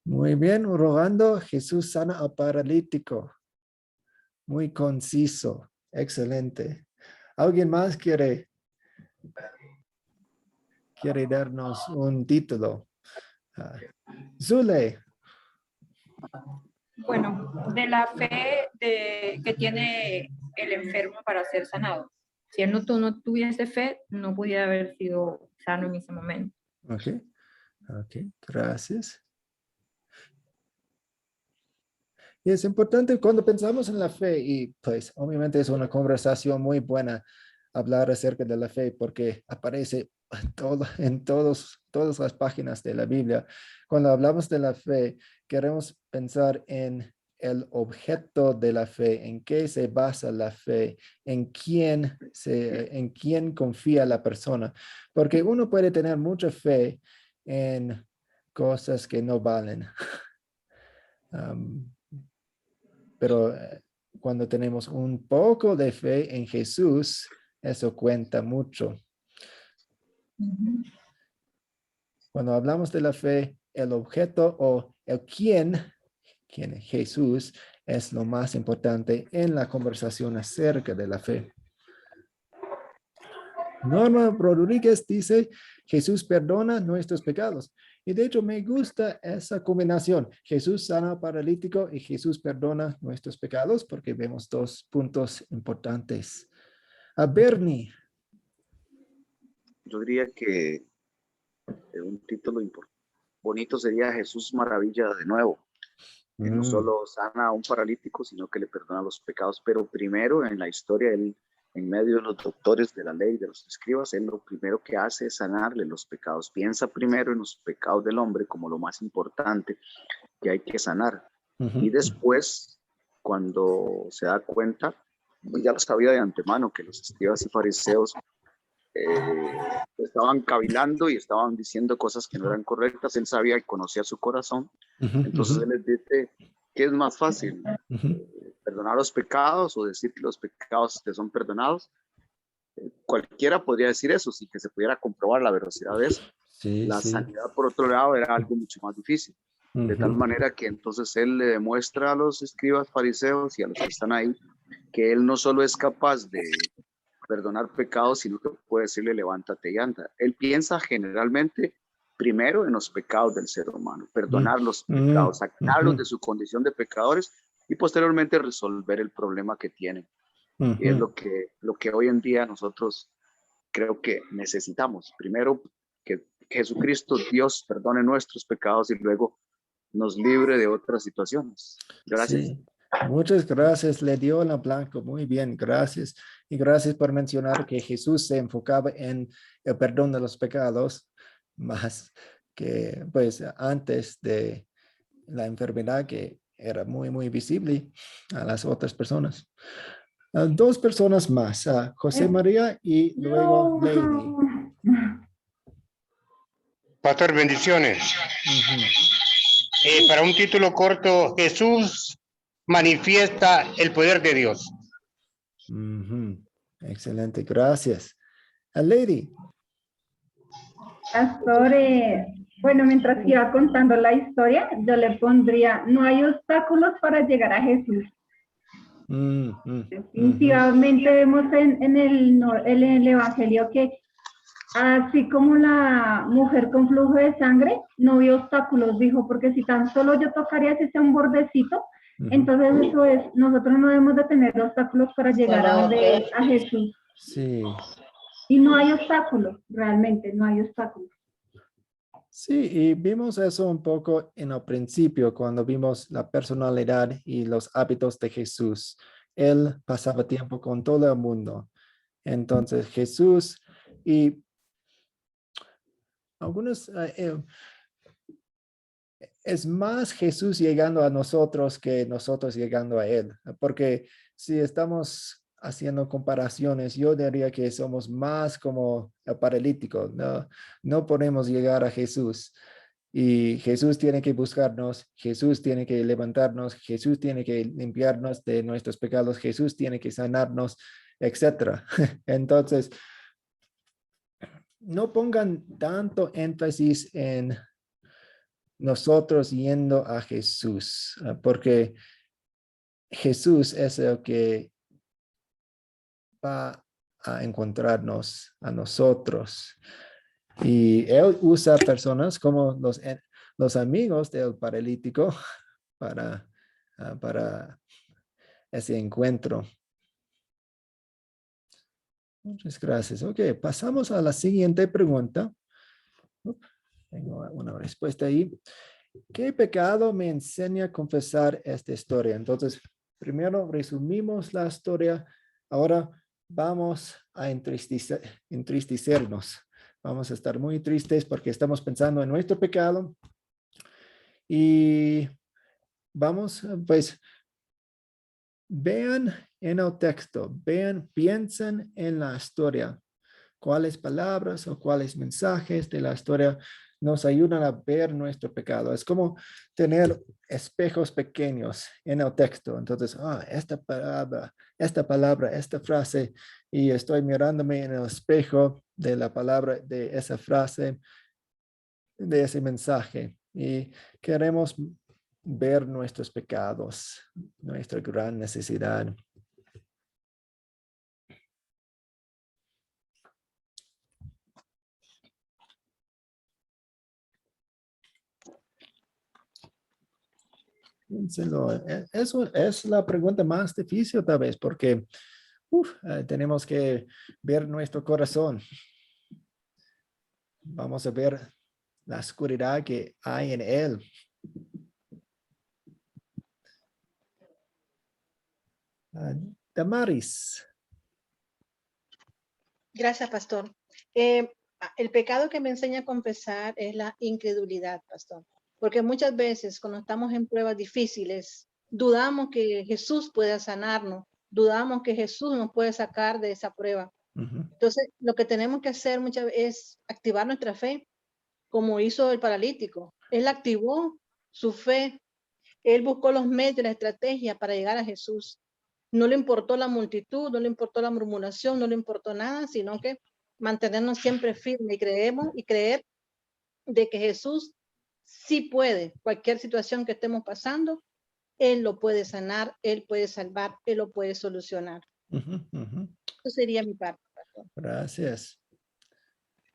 Muy bien, rogando, Jesús sana al paralítico. Muy conciso, excelente. ¿Alguien más quiere darnos un título? Zule. Bueno, de la fe que tiene el enfermo para ser sanado. Si él no tuviese fe, no pudiera haber sido sano en ese momento. Ok, gracias. Y es importante cuando pensamos en la fe, y pues obviamente es una conversación muy buena hablar acerca de la fe porque aparece en todas las páginas de la Biblia. Cuando hablamos de la fe, queremos pensar en el objeto de la fe, en qué se basa la fe, en quién confía la persona. Porque uno puede tener mucha fe en cosas que no valen. Pero cuando tenemos un poco de fe en Jesús, eso cuenta mucho. Cuando hablamos de la fe, el objeto o el quién es Jesús, es lo más importante en la conversación acerca de la fe. Norma Rodríguez dice, Jesús perdona nuestros pecados. Y de hecho me gusta esa combinación. Jesús sana al paralítico y Jesús perdona nuestros pecados porque vemos 2 puntos importantes. A Bernie. Yo diría que un título bonito sería Jesús maravilla de nuevo. Que no solo sana a un paralítico, sino que le perdona los pecados. Pero primero en la historia, él, en medio de los doctores de la ley, de los escribas, él lo primero que hace es sanarle los pecados. Piensa primero en los pecados del hombre como lo más importante que hay que sanar. Y después, cuando se da cuenta, ya lo sabía de antemano, que los escribas y fariseos estaban cavilando y estaban diciendo cosas que no eran correctas. Él sabía y conocía su corazón. Entonces él les dice, ¿qué es más fácil? ¿Perdonar los pecados o decir que los pecados te son perdonados? Cualquiera podría decir eso, sin que se pudiera comprobar la veracidad de eso. La sanidad, por otro lado, era algo mucho más difícil. De tal manera que entonces él le demuestra a los escribas fariseos y a los que están ahí que él no solo es capaz de perdonar pecados, sino que puede decirle levántate y anda. Él piensa generalmente primero en los pecados del ser humano, perdonar los pecados, sacarlos de su condición de pecadores y posteriormente resolver el problema que tienen. Y es lo que hoy en día nosotros creo que necesitamos. Primero, que Jesucristo, Dios, perdone nuestros pecados y luego nos libre de otras situaciones. Gracias. Sí. Muchas gracias, le dio en blanco, muy bien, gracias. Y gracias por mencionar que Jesús se enfocaba en el perdón de los pecados, más que pues antes de la enfermedad que era muy, muy visible a las otras personas. Dos personas más, José María y luego Lady. Pastor, bendiciones. Para un título corto, Jesús manifiesta el poder de Dios. Excelente, gracias. Lady. Pastor, bueno, mientras iba contando la historia, yo le pondría, no hay obstáculos para llegar a Jesús. Definitivamente vemos en el Evangelio que así como la mujer con flujo de sangre, no vio obstáculos, dijo, porque si tan solo yo tocaría ese un bordecito, entonces eso es, nosotros no debemos de tener obstáculos para llegar a Jesús. Sí. Y no hay obstáculos, realmente no hay obstáculos. Sí, y vimos eso un poco en el principio, cuando vimos la personalidad y los hábitos de Jesús. Él pasaba tiempo con todo el mundo. Entonces Jesús y algunos, es más Jesús llegando a nosotros que nosotros llegando a Él. Porque si estamos haciendo comparaciones, yo diría que somos más como el paralítico. No podemos llegar a Jesús. Y Jesús tiene que buscarnos, Jesús tiene que levantarnos, Jesús tiene que limpiarnos de nuestros pecados, Jesús tiene que sanarnos, etc. Entonces, no pongan tanto énfasis en nosotros yendo a Jesús, porque Jesús es el que va a encontrarnos a nosotros. Y Él usa personas como los amigos del paralítico para ese encuentro. Muchas gracias. Ok, pasamos a la siguiente pregunta. Tengo una respuesta ahí. ¿Qué pecado me enseña a confesar esta historia? Entonces, primero resumimos la historia. Ahora vamos a entristecernos. Vamos a estar muy tristes porque estamos pensando en nuestro pecado. Y vamos, pues, vean en el texto, piensen en la historia. ¿Cuáles palabras o cuáles mensajes de la historia nos ayudan a ver nuestro pecado? Es como tener espejos pequeños en el texto. Entonces, esta palabra, esta frase, y estoy mirándome en el espejo de la palabra, de esa frase, de ese mensaje. Y queremos ver nuestros pecados, nuestra gran necesidad. Eso es la pregunta más difícil tal vez, porque tenemos que ver nuestro corazón. Vamos a ver la oscuridad que hay en él. Damaris. Gracias, pastor. El pecado que me enseña a confesar es la incredulidad, pastor. Porque muchas veces cuando estamos en pruebas difíciles, dudamos que Jesús pueda sanarnos, dudamos que Jesús nos puede sacar de esa prueba. Entonces, lo que tenemos que hacer muchas veces es activar nuestra fe, como hizo el paralítico. Él activó su fe. Él buscó los medios, la estrategia para llegar a Jesús. No le importó la multitud, no le importó la murmuración, no le importó nada, sino que mantenernos siempre firmes y creer de que Jesús sí puede, cualquier situación que estemos pasando, Él lo puede sanar, Él puede salvar, Él lo puede solucionar. Eso sería mi parte, pastor. Gracias.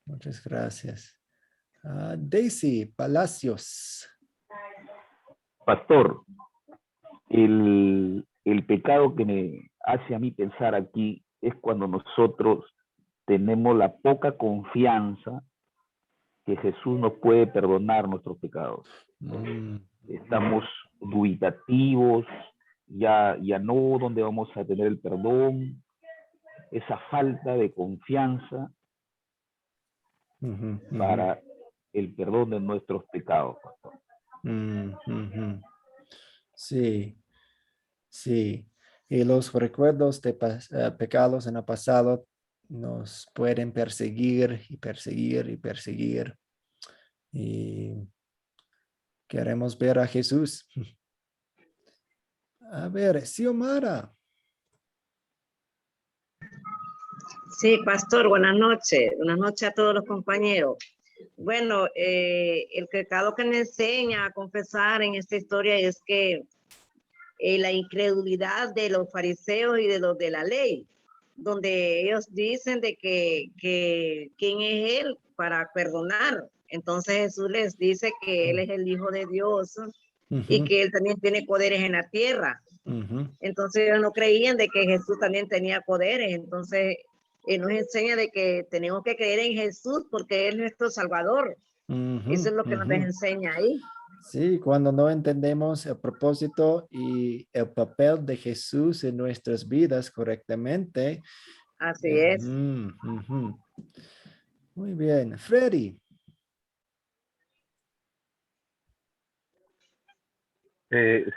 Muchas gracias. Daisy Palacios. Pastor, el pecado que me hace a mí pensar aquí es cuando nosotros tenemos la poca confianza que Jesús nos puede perdonar nuestros pecados. Estamos dubitativos, ya no dónde vamos a tener el perdón, esa falta de confianza para el perdón de nuestros pecados, pastor. Sí, sí. Y los recuerdos de pecados en el pasado nos pueden perseguir y perseguir y perseguir. Y queremos ver a Jesús. A ver, Xiomara. Sí, pastor, buenas noches. Buenas noches a todos los compañeros. Bueno, el pecado que me enseña a confesar en esta historia es que la incredulidad de los fariseos y de los de la ley, donde ellos dicen de que quién es él para perdonar. Entonces Jesús les dice que él es el Hijo de Dios y que él también tiene poderes en la tierra. Entonces ellos no creían de que Jesús también tenía poderes. Entonces él nos enseña de que tenemos que creer en Jesús porque él es nuestro Salvador. Eso es lo que nos enseña ahí. Sí, cuando no entendemos el propósito y el papel de Jesús en nuestras vidas correctamente. Así es. Muy bien. Freddy.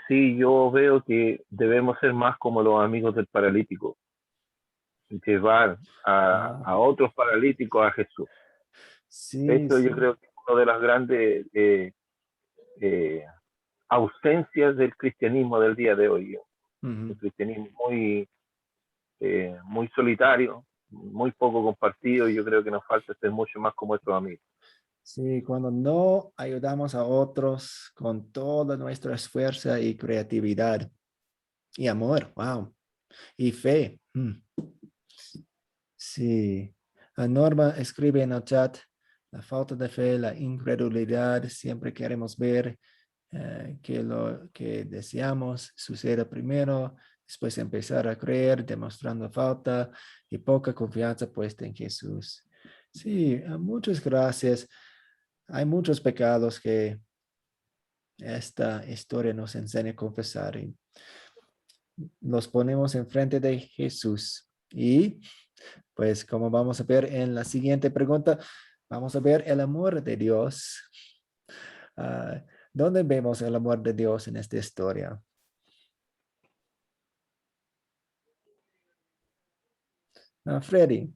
Sí, yo veo que debemos ser más como los amigos del paralítico, llevar a otros paralíticos a Jesús. Sí, Esto sí. yo creo que es una de las grandes ausencias del cristianismo del día de hoy. El cristianismo muy solitario, muy poco compartido, y yo creo que nos falta ser mucho más como estos amigos. Sí, cuando no ayudamos a otros con toda nuestra fuerza y creatividad y amor, wow, y fe. Sí. Norma escribe en el chat, la falta de fe, la incredulidad, siempre queremos ver que lo que deseamos suceda primero, después empezar a creer, demostrando falta y poca confianza puesta en Jesús. Sí, muchas gracias. Hay muchos pecados que esta historia nos enseña a confesar y los ponemos enfrente de Jesús. Y pues como vamos a ver en la siguiente pregunta, vamos a ver el amor de Dios. ¿Dónde vemos el amor de Dios en esta historia? Freddy.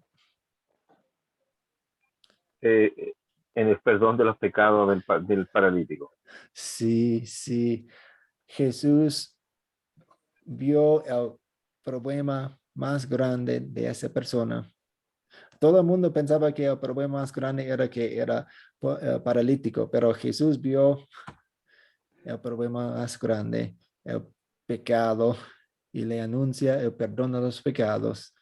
En el perdón de los pecados del paralítico. Sí, sí. Jesús vio el problema más grande de esa persona. Todo el mundo pensaba que el problema más grande era que era paralítico, pero Jesús vio el problema más grande, el pecado, y le anuncia el perdón de los pecados.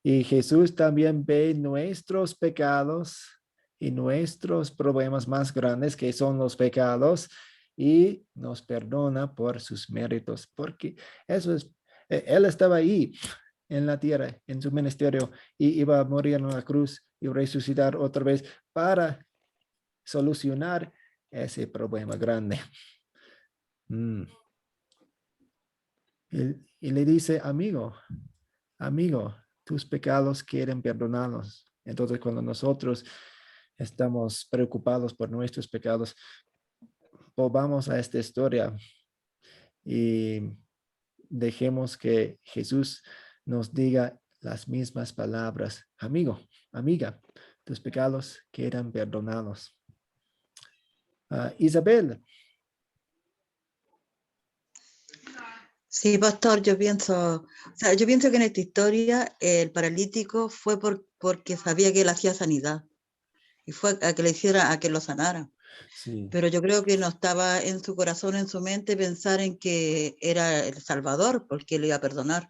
Y Jesús también ve nuestros pecados y nuestros problemas más grandes, que son los pecados, y nos perdona por sus méritos, porque eso es, él estaba ahí en la tierra, en su ministerio, y iba a morir en la cruz y resucitar otra vez para solucionar ese problema grande. Y le dice, amigo, tus pecados quieren perdonarlos. Entonces, cuando nosotros estamos preocupados por nuestros pecados, volvamos a esta historia y dejemos que Jesús nos diga las mismas palabras. Amigo, amiga, tus pecados quedan perdonados. Isabel. Sí, pastor, yo pienso que en esta historia el paralítico fue porque sabía que él hacía sanidad y fue a que le hiciera, a que lo sanara. Sí. Pero yo creo que no estaba en su corazón, en su mente, pensar en que era el Salvador, porque le iba a perdonar.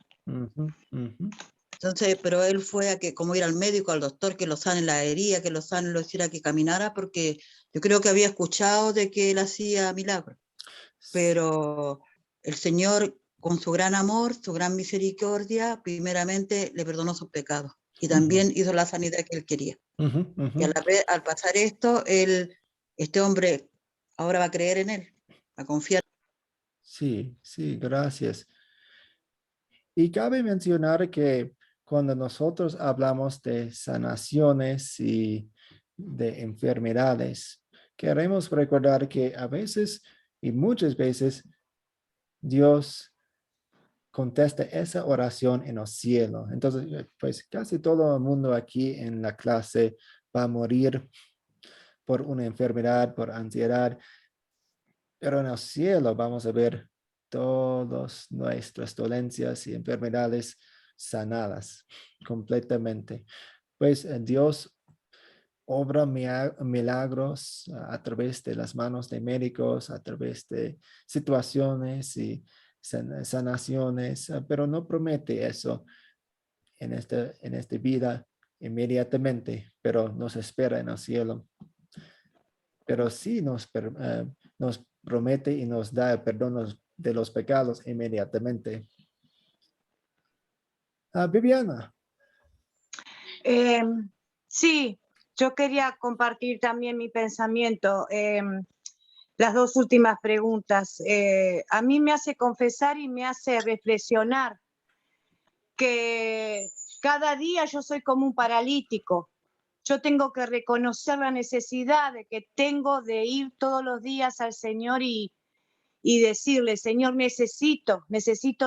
Entonces, pero él fue a que, como ir al médico, al doctor, que lo sane la herida, que lo sane, lo hiciera que caminara, porque yo creo que había escuchado de que él hacía milagros. Pero el Señor, con su gran amor, su gran misericordia, primeramente le perdonó sus pecados y también hizo la sanidad que él quería. Y al pasar esto, este hombre ahora va a creer en él, a confiar. Sí, sí, gracias. Y cabe mencionar que cuando nosotros hablamos de sanaciones y de enfermedades, queremos recordar que a veces y muchas veces Dios contesta esa oración en los cielos. Entonces, pues casi todo el mundo aquí en la clase va a morir por una enfermedad, por ansiedad, pero en el cielo vamos a ver todas nuestras dolencias y enfermedades sanadas completamente. Pues Dios obra milagros a través de las manos de médicos, a través de situaciones y sanaciones, pero no promete eso en esta vida inmediatamente, pero nos espera en el cielo. Pero sí nos promete y nos da el perdón de los pecados inmediatamente. Viviana. Sí, yo quería compartir también mi pensamiento. Las dos últimas preguntas. A mí me hace confesar y me hace reflexionar que cada día yo soy como un paralítico. Yo tengo que reconocer la necesidad de que tengo de ir todos los días al Señor y decirle, Señor, necesito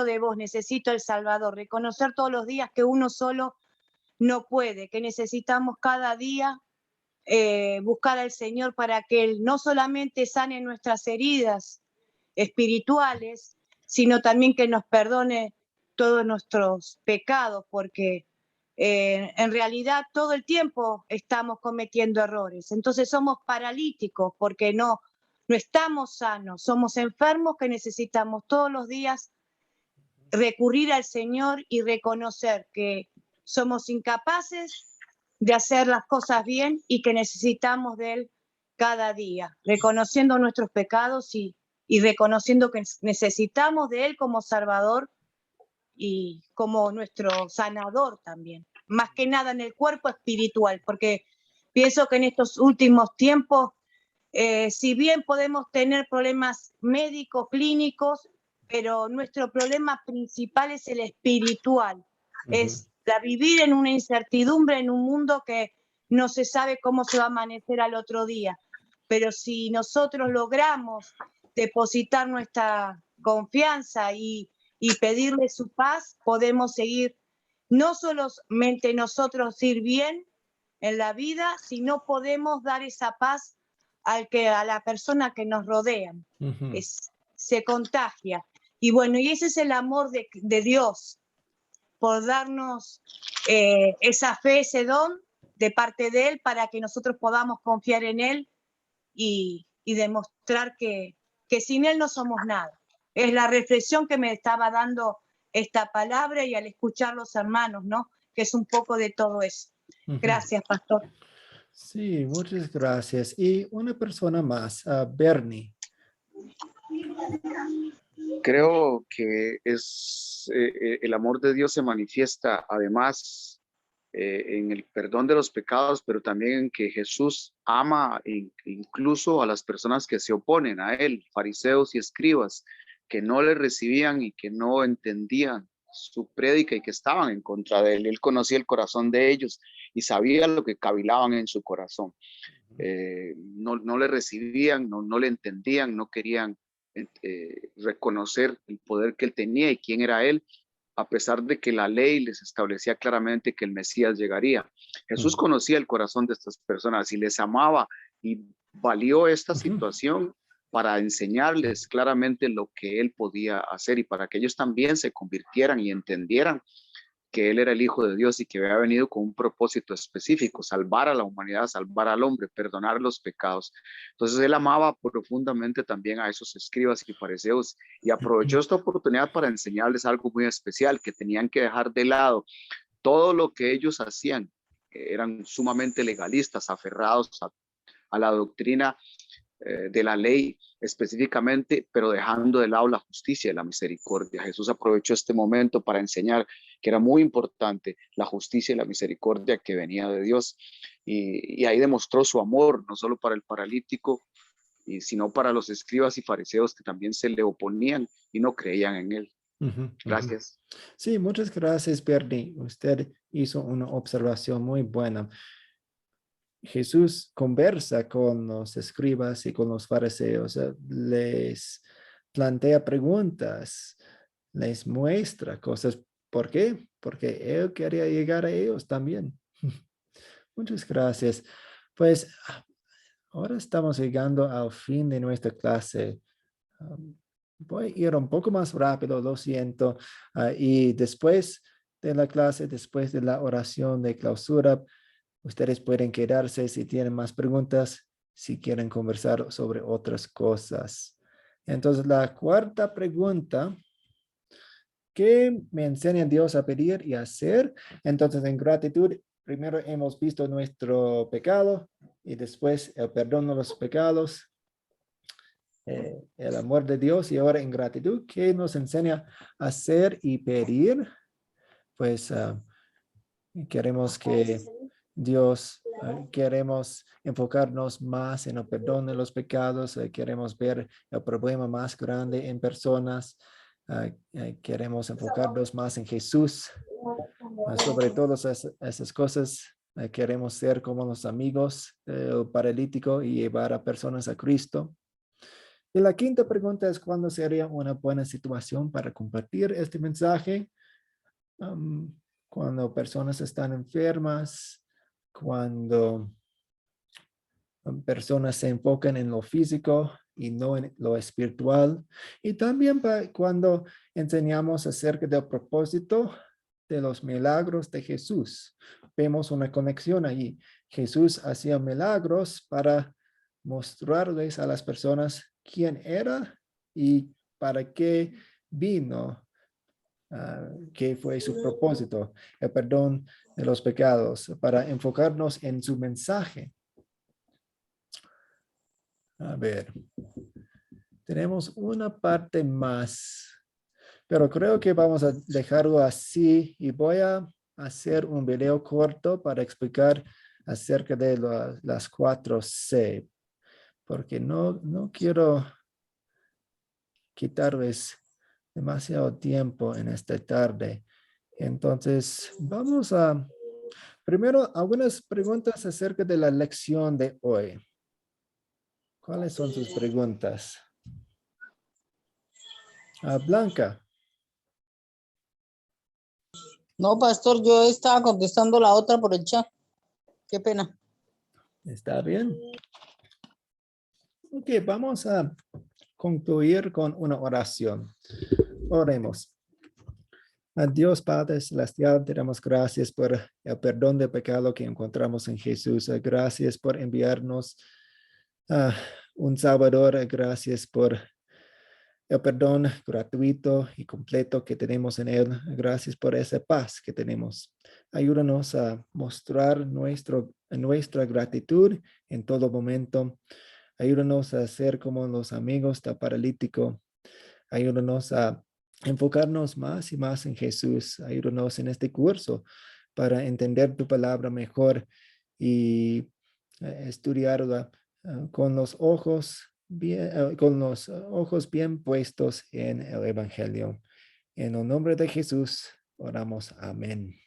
de vos, necesito el Salvador. Reconocer todos los días que uno solo no puede, que necesitamos cada día buscar al Señor para que Él no solamente sane nuestras heridas espirituales, sino también que nos perdone todos nuestros pecados, porque en realidad todo el tiempo estamos cometiendo errores. Entonces somos paralíticos porque no estamos sanos, somos enfermos que necesitamos todos los días recurrir al Señor y reconocer que somos incapaces de hacer las cosas bien y que necesitamos de Él cada día, reconociendo nuestros pecados y reconociendo que necesitamos de Él como Salvador y como nuestro sanador también, más que nada en el cuerpo espiritual, porque pienso que en estos últimos tiempos, si bien podemos tener problemas médicos, clínicos, pero nuestro problema principal es el espiritual, es la vivir en una incertidumbre, en un mundo que no se sabe cómo se va a amanecer al otro día. Pero si nosotros logramos depositar nuestra confianza y pedirle su paz, podemos seguir no solamente nosotros ir bien en la vida, sino podemos dar esa paz a la persona que nos rodea. Se contagia. Y bueno, y ese es el amor de Dios, por darnos esa fe, ese don de parte de Él, para que nosotros podamos confiar en Él y demostrar que sin Él no somos nada. Es la reflexión que me estaba dando esta palabra y al escuchar los hermanos, ¿no? Que es un poco de todo eso. Gracias, pastor. Sí, muchas gracias. Y una persona más, Bernie. Creo que el amor de Dios se manifiesta además en el perdón de los pecados, pero también en que Jesús ama incluso a las personas que se oponen a Él, fariseos y escribas, que no le recibían y que no entendían su prédica y que estaban en contra de Él. Él conocía el corazón de ellos y sabía lo que cavilaban en su corazón. No le recibían, no le entendían, no querían reconocer el poder que Él tenía y quién era Él, a pesar de que la ley les establecía claramente que el Mesías llegaría. Jesús conocía el corazón de estas personas y les amaba y valió esta situación para enseñarles claramente lo que Él podía hacer y para que ellos también se convirtieran y entendieran que Él era el Hijo de Dios y que había venido con un propósito específico, salvar a la humanidad, salvar al hombre, perdonar los pecados. Entonces Él amaba profundamente también a esos escribas y fariseos y aprovechó esta oportunidad para enseñarles algo muy especial, que tenían que dejar de lado todo lo que ellos hacían eran sumamente legalistas, aferrados a la doctrina de la ley específicamente, pero dejando de lado la justicia y la misericordia. Jesús aprovechó este momento para enseñar que era muy importante la justicia y la misericordia que venía de Dios, y ahí demostró su amor, no solo para el paralítico, sino para los escribas y fariseos que también se le oponían y no creían en él. Gracias. Sí, muchas gracias, Bernie. Usted hizo una observación muy buena. Jesús conversa con los escribas y con los fariseos, les plantea preguntas, les muestra cosas. ¿Por qué? Porque él quería llegar a ellos también. Muchas gracias. Pues ahora estamos llegando al fin de nuestra clase. Voy a ir un poco más rápido, lo siento. Y después de la clase, después de la oración de clausura, ustedes pueden quedarse si tienen más preguntas, si quieren conversar sobre otras cosas. Entonces, la cuarta pregunta, ¿qué me enseña Dios a pedir y hacer? Entonces, en gratitud, primero hemos visto nuestro pecado y después el perdón de los pecados, el amor de Dios, y ahora en gratitud, ¿qué nos enseña a hacer y pedir? Pues queremos que Dios, queremos enfocarnos más en el perdón de los pecados, queremos ver el problema más grande en personas, queremos enfocarnos más en Jesús, sobre todas esas cosas. Queremos ser como los amigos del paralítico y llevar a personas a Cristo. Y la quinta pregunta es: ¿cuándo sería una buena situación para compartir este mensaje? Cuando personas están enfermas, cuando personas se enfocan en lo físico y no en lo espiritual, y también cuando enseñamos acerca del propósito de los milagros de Jesús. Vemos una conexión allí. Jesús hacía milagros para mostrarles a las personas quién era y para qué vino. ¿Qué fue su propósito? El perdón de los pecados, para enfocarnos en su mensaje. A ver, tenemos una parte más, pero creo que vamos a dejarlo así y voy a hacer un video corto para explicar acerca de las 4C, porque no quiero quitarles demasiado tiempo en esta tarde. Entonces, vamos a primero algunas preguntas acerca de la lección de hoy. ¿Cuáles son sus preguntas? Blanca. No, pastor, yo estaba contestando la otra por el chat. Qué pena. Está bien. Ok, vamos a concluir con una oración. Oremos. A Dios Padre Celestial, te damos gracias por el perdón de pecado que encontramos en Jesús. Gracias por enviarnos un Salvador. Gracias por el perdón gratuito y completo que tenemos en Él. Gracias por esa paz que tenemos. Ayúdanos a mostrar nuestra gratitud en todo momento. Ayúdanos a ser como los amigos del paralítico. Ayúdanos a enfocarnos más y más en Jesús. Ayúdanos en este curso para entender tu palabra mejor y estudiarla con los ojos bien puestos en el Evangelio. En el nombre de Jesús oramos. Amén.